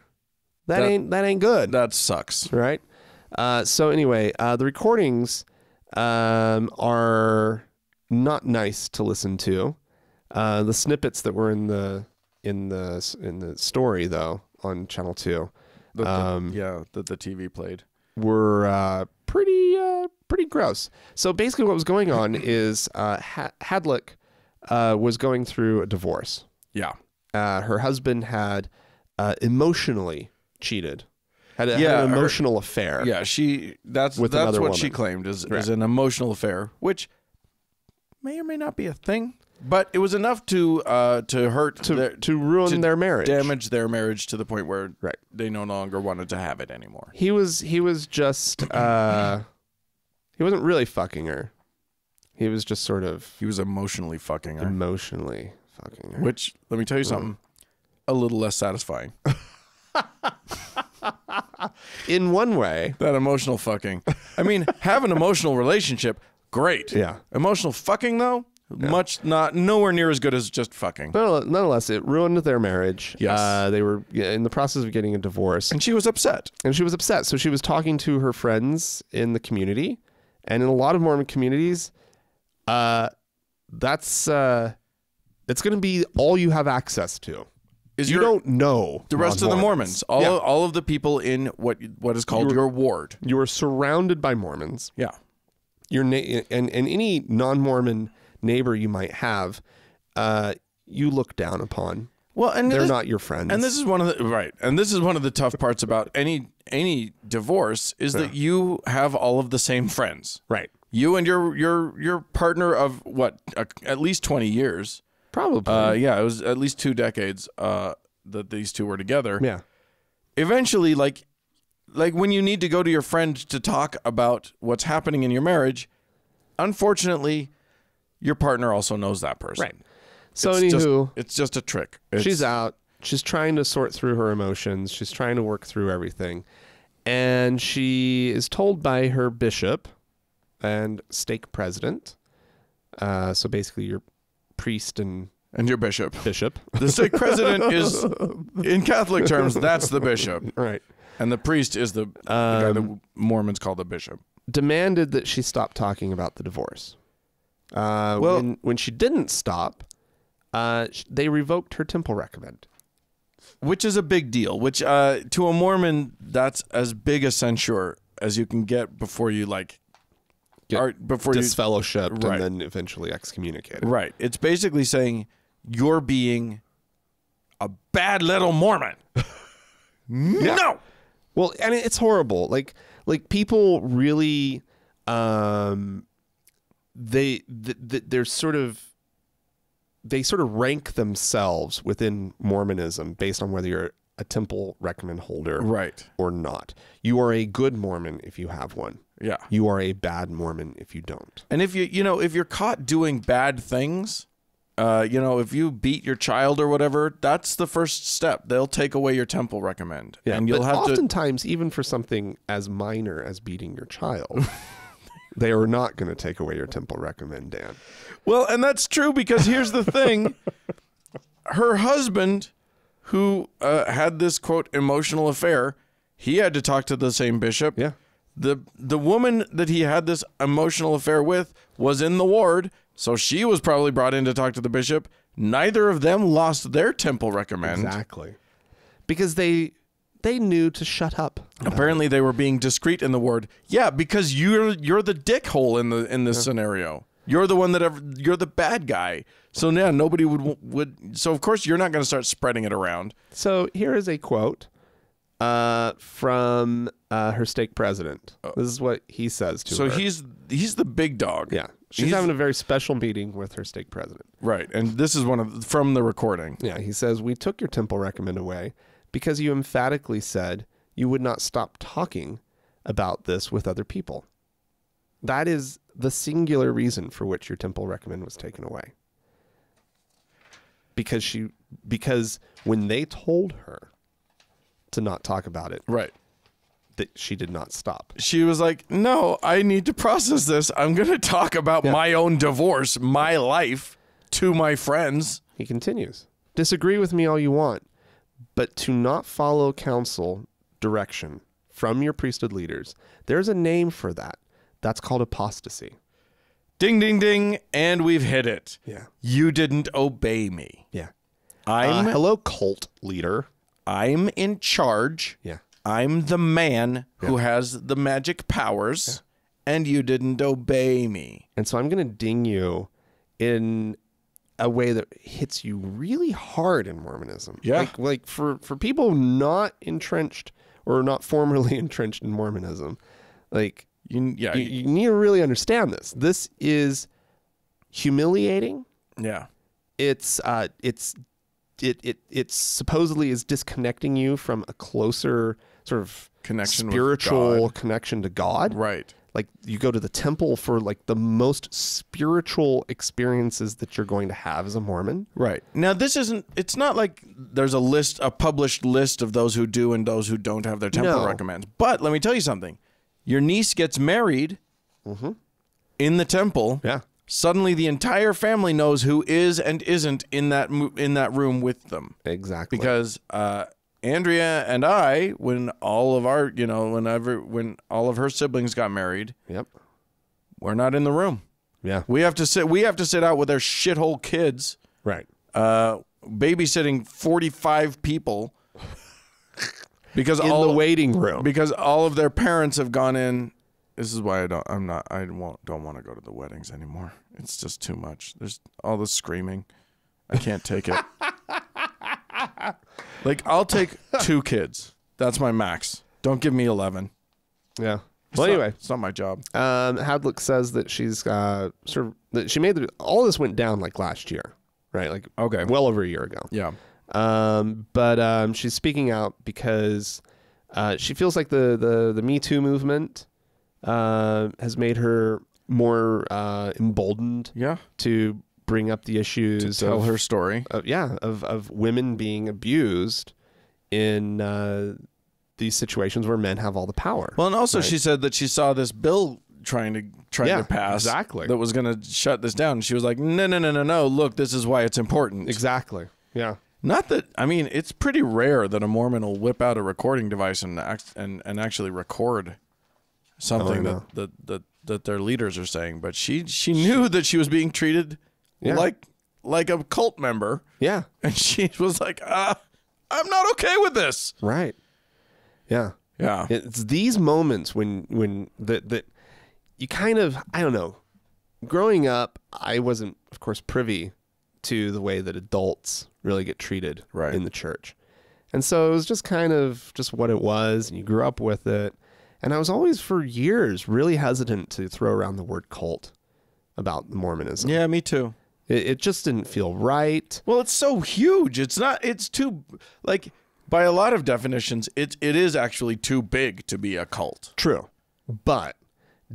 that ain't good. That sucks. Right. So anyway, the recordings are not nice to listen to. The snippets that were in the story, though, on Channel 2, That the TV played, were pretty gross. So basically, what was going on is Hadlick was going through a divorce. Yeah. Her husband had emotionally cheated. Had an emotional affair. Yeah, that's another what woman. she claimed is an emotional affair, which may or may not be a thing, but it was enough to hurt to ruin their marriage, damage their marriage to the point where right. they no longer wanted to have it anymore. He was just he wasn't really fucking her. He was just sort of emotionally fucking her. Which, let me tell you something, a little less satisfying. In one way. That emotional fucking. I mean, have an emotional relationship, great. Yeah. Emotional fucking, though, nowhere near as good as just fucking. Nonetheless, it ruined their marriage. Yes. They were in the process of getting a divorce. And she was upset. So she was talking to her friends in the community. And in a lot of Mormon communities, it's going to be all you have access to. You don't know the rest of the Mormons, all of the people in what is called your ward. You are surrounded by Mormons. Yeah, and any non-Mormon neighbor you might have, you look down upon. Well, and they're not your friends. And this is one of the tough parts about any divorce is that you have all of the same friends. Right. You and your partner of at least 20 years. Probably. It was at least 2 decades that these two were together. Yeah. Eventually, like when you need to go to your friend to talk about what's happening in your marriage, unfortunately, your partner also knows that person. Right. So anywho, it's just a trick. She's out. She's trying to sort through her emotions. She's trying to work through everything. And she is told by her bishop and stake president. So basically your priest and your bishop. The stake president is, in Catholic terms, that's the bishop. Right. And the priest is the guy that Mormons call the bishop. Demanded that she stop talking about the divorce. When she didn't stop, they revoked her temple recommend. Which is a big deal. Which to a Mormon, that's as big a censure as you can get before you before disfellowshipped and then eventually excommunicated. Right. It's basically saying you're being a bad little Mormon. No. Well, and it's horrible. Like people really, they sort of rank themselves within Mormonism based on whether you're a temple recommend holder, right, or not. You are a good Mormon if you have one. Yeah. You are a bad Mormon if you don't. And if if you're caught doing bad things, if you beat your child or whatever, that's the first step. They'll take away your temple recommend. Yeah, and you'll have oftentimes, even for something as minor as beating your child, they are not going to take away your temple recommend, Dan. Well, and that's true because here's the thing. Her husband, who had this, quote, emotional affair, he had to talk to the same bishop. Yeah. The woman that he had this emotional affair with was in the ward, so she was probably brought in to talk to the bishop. Neither of them lost their temple recommend. Exactly. Because they knew to shut up. Apparently they were being discreet in the ward. Yeah, because you're the dickhole in this scenario. You're the one you're the bad guy. So yeah, nobody would. So of course you're not going to start spreading it around. So here is a quote from her stake president. This is what he says to her. So he's the big dog. Yeah, she's having a very special meeting with her stake president. Right, and this is from the recording. Yeah, he says, "We took your temple recommend away because you emphatically said you would not stop talking about this with other people. That is the singular reason for which your temple recommend was taken away. Because when they told her to not talk about it, right, that she did not stop. She was like, no, I need to process this. I'm going to talk about my own divorce, my life, to my friends. He continues, disagree with me all you want, but to not follow counsel direction from your priesthood leaders, there's a name for that. That's called apostasy. Ding, ding, ding. And we've hit it. Yeah. You didn't obey me. Yeah. Hello, cult leader. I'm in charge. Yeah. I'm the man who has the magic powers, and you didn't obey me. And so I'm going to ding you in a way that hits you really hard in Mormonism. Yeah. Like for people not entrenched or not formally entrenched in Mormonism, like you need to really understand this. This is humiliating. Yeah. It supposedly is disconnecting you from a closer sort of Connection with spiritual God. connection to God. Right. Like you go to the temple for like the most spiritual experiences that you're going to have as a Mormon. Right. Now it's not like there's a published list of those who do and those who don't have their temple No. recommends. But let me tell you something. Your niece gets married in the temple. Yeah. Suddenly the entire family knows who is and isn't in that room with them. Exactly. Because Andrea and I, when all of our, when all of her siblings got married, Yep. we're not in the room. Yeah. We have to sit out with their shithole kids, Right. babysitting 45 people because In the waiting room. because all of their parents have gone in. This is why don't want to go to the weddings anymore. It's just too much. There's all this screaming. I can't take it. Like, I'll take 2 kids. That's my max. Don't give me 11. Yeah. Well, anyway, It's not my job. Hadlick says that she's sort of that she made all this went down like last year, right? Like Okay. well over a year ago. Yeah. But she's speaking out because she feels like the Me Too movement has made her more emboldened. Yeah. To bring up the issues Tell her story. of women being abused in these situations where men have all the power. Well, and also she said that she saw this bill trying to pass exactly. that was going to shut this down. And she was like, no. Look, this is why it's important. Exactly. Yeah. Not that, I mean, it's pretty rare that a Mormon will whip out a recording device and actually record something that their leaders are saying. But she knew that she was being treated like a cult member. Yeah. And she was like, I'm not okay with this. Right. Yeah. Yeah. It's these moments when that you kind of, I don't know, growing up, I wasn't, of course, privy to the way that adults really get treated in the church. And so it was just kind of just what it was, and you grew up with it. And I was always, for years, really hesitant to throw around the word cult about Mormonism. Yeah, me too. It just didn't feel right. Well, it's so huge. It's too, like, by a lot of definitions, it is actually too big to be a cult. True. But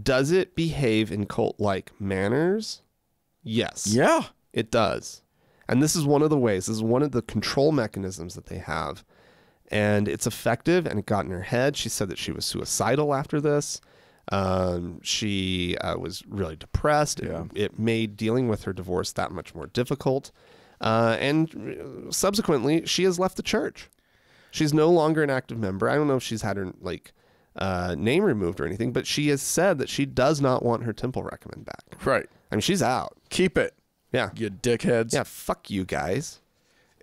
does it behave in cult-like manners? Yes. Yeah. It does. And this is one of the ways. This is one of the control mechanisms that they have. And it's effective, and it got in her head. She said that she was suicidal after this. She was really depressed. It made dealing with her divorce that much more difficult. And subsequently, she has left the church. She's no longer an active member. I don't know if she's had her name removed or anything, but she has said that she does not want her temple recommend back. Right. I mean, she's out. Keep it. Yeah. You dickheads. Yeah, fuck you guys.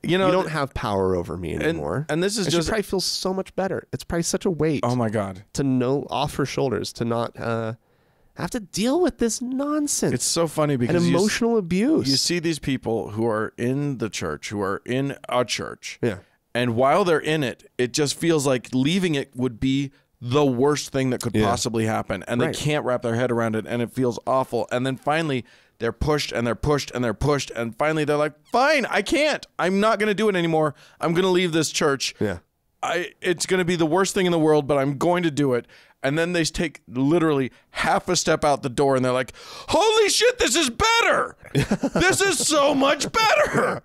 You know, you don't have power over me anymore. And this is just, she probably feels so much better. It's probably such a weight. Oh my God. To know off her shoulders, to not have to deal with this nonsense. It's so funny because and emotional abuse. You see these people who are in the church, who are in a church. Yeah. And while they're in it, it just feels like leaving it would be the worst thing that could possibly happen. And they can't wrap their head around it. And it feels awful. And then finally, they're pushed and they're pushed and they're pushed. And finally, they're like, fine, I can't. I'm not going to do it anymore. I'm going to leave this church. Yeah. It's going to be the worst thing in the world, but I'm going to do it. And then they take literally half a step out the door and they're like, holy shit, this is better. This is so much better.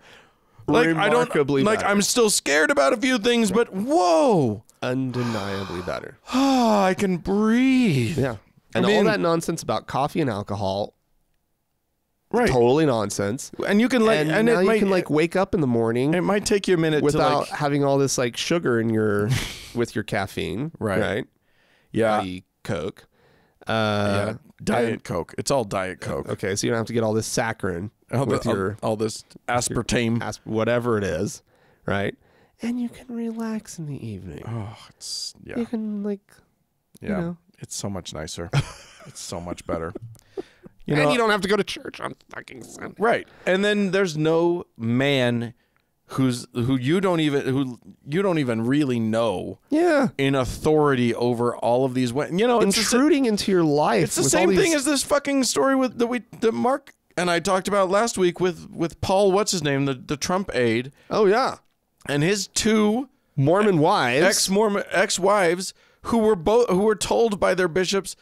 Like, Remarkably better. I'm still scared about a few things, but whoa. Undeniably better. Ah, I can breathe. Yeah. And all that nonsense about coffee and alcohol. Right. Totally nonsense. And you can and now you can wake up in the morning. It might take you a minute without having all this sugar in your with your caffeine. Right. Yeah. i.e. Coke. Diet Coke. It's all Diet Coke. Okay, so you don't have to get all this saccharin with all this aspartame, whatever it is, right? And you can relax in the evening. Oh, it's You can you know. It's so much nicer. It's so much better. And you don't have to go to church on fucking Sunday. Right. And then there's no man who you don't even really know. Yeah. In authority over all of these, it's intruding into your life. It's the same thing as this fucking story that Mark And I talked about last week with Paul, what's his name, the Trump aide. Oh, yeah. And his 2 Mormon wives. ex-Mormon ex-wives who were told by their bishops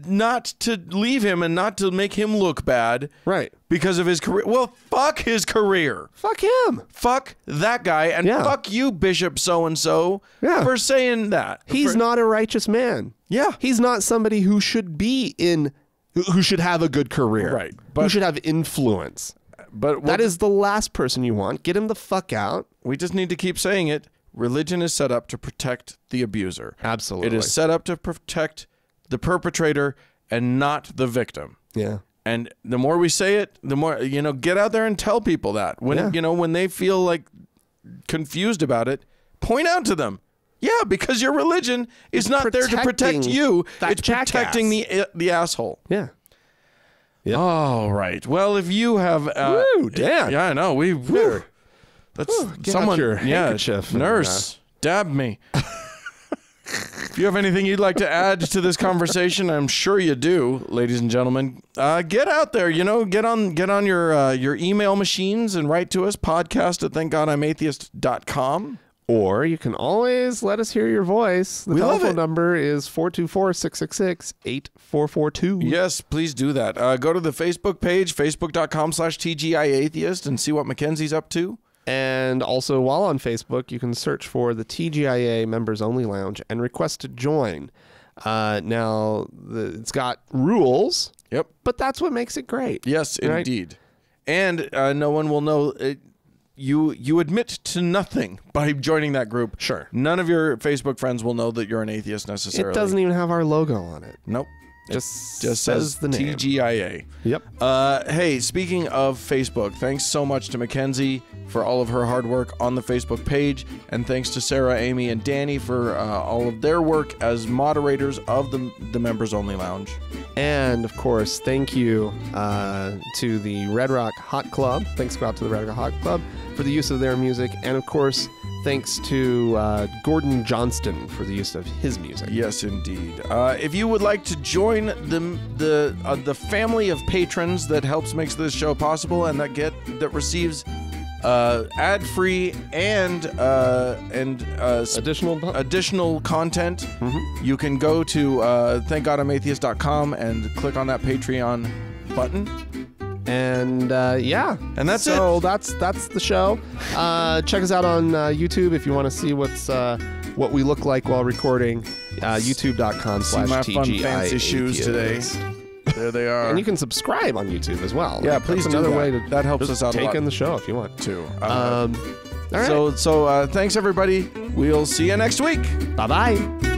not to leave him and not to make him look bad. Right. Because of his career. Well, fuck his career. Fuck him. Fuck that guy. And fuck you, Bishop so-and-so, for saying that. He's not a righteous man. Yeah. He's not somebody who should be who should have a good career. Right. Who should have influence. But that is the last person you want. Get him the fuck out. We just need to keep saying it. Religion is set up to protect the abuser. Absolutely. It is set up to protect the perpetrator and not the victim. Yeah. And the more we say it, the more, get out there and tell people that. When, when they feel like confused about it, point out to them. Yeah, because your religion is not there to protect you. It's protecting the asshole. Yeah. Yep. All right. Well, if you have... Woo, damn. Yeah, I know. That's someone... Your handkerchief. Nurse, dab me. If you have anything you'd like to add to this conversation, I'm sure you do, ladies and gentlemen. Get out there, get on your email machines and write to us, podcast@thankgodimatheist.com. Or you can always let us hear your voice. The telephone number is 424-666-8442. Yes, please do that. Go to the Facebook page, facebook.com/TGIA-atheist, and see what Mackenzie's up to. And also, while on Facebook, you can search for the TGIA Members Only Lounge and request to join. Now, it's got rules. Yep. But that's what makes it great. Yes, right? Indeed. And no one will know... You admit to nothing by joining that group. Sure. None of your Facebook friends will know that you're an atheist necessarily. It doesn't even have our logo on it. Nope. Just says the name. TGIA. Yep. Hey, speaking of Facebook, thanks so much to Mackenzie for all of her hard work on the Facebook page, and thanks to Sarah, Amy, and Danny for all of their work as moderators of the Members Only Lounge. And, of course, thank you to the Red Rock Hot Club. Thanks go out to the Red Rock Hot Club for the use of their music. And, of course, thanks to Gordon Johnston for the use of his music. Yes, indeed. If you would like to join the family of patrons that helps makes this show possible and that receives ad-free and additional content, you can go to thankgodimatheist.com and click on that Patreon button. And and that's so it. That's the show. Check us out on YouTube if you want to see what we look like while recording. YouTube.com/TGIA. See my fun fancy shoes today. There they are. And you can subscribe on YouTube as well. Yeah, please do another that. way to that helps us out a lot. Take in the show if you want to. All right. So thanks everybody. We'll see you next week. Bye bye.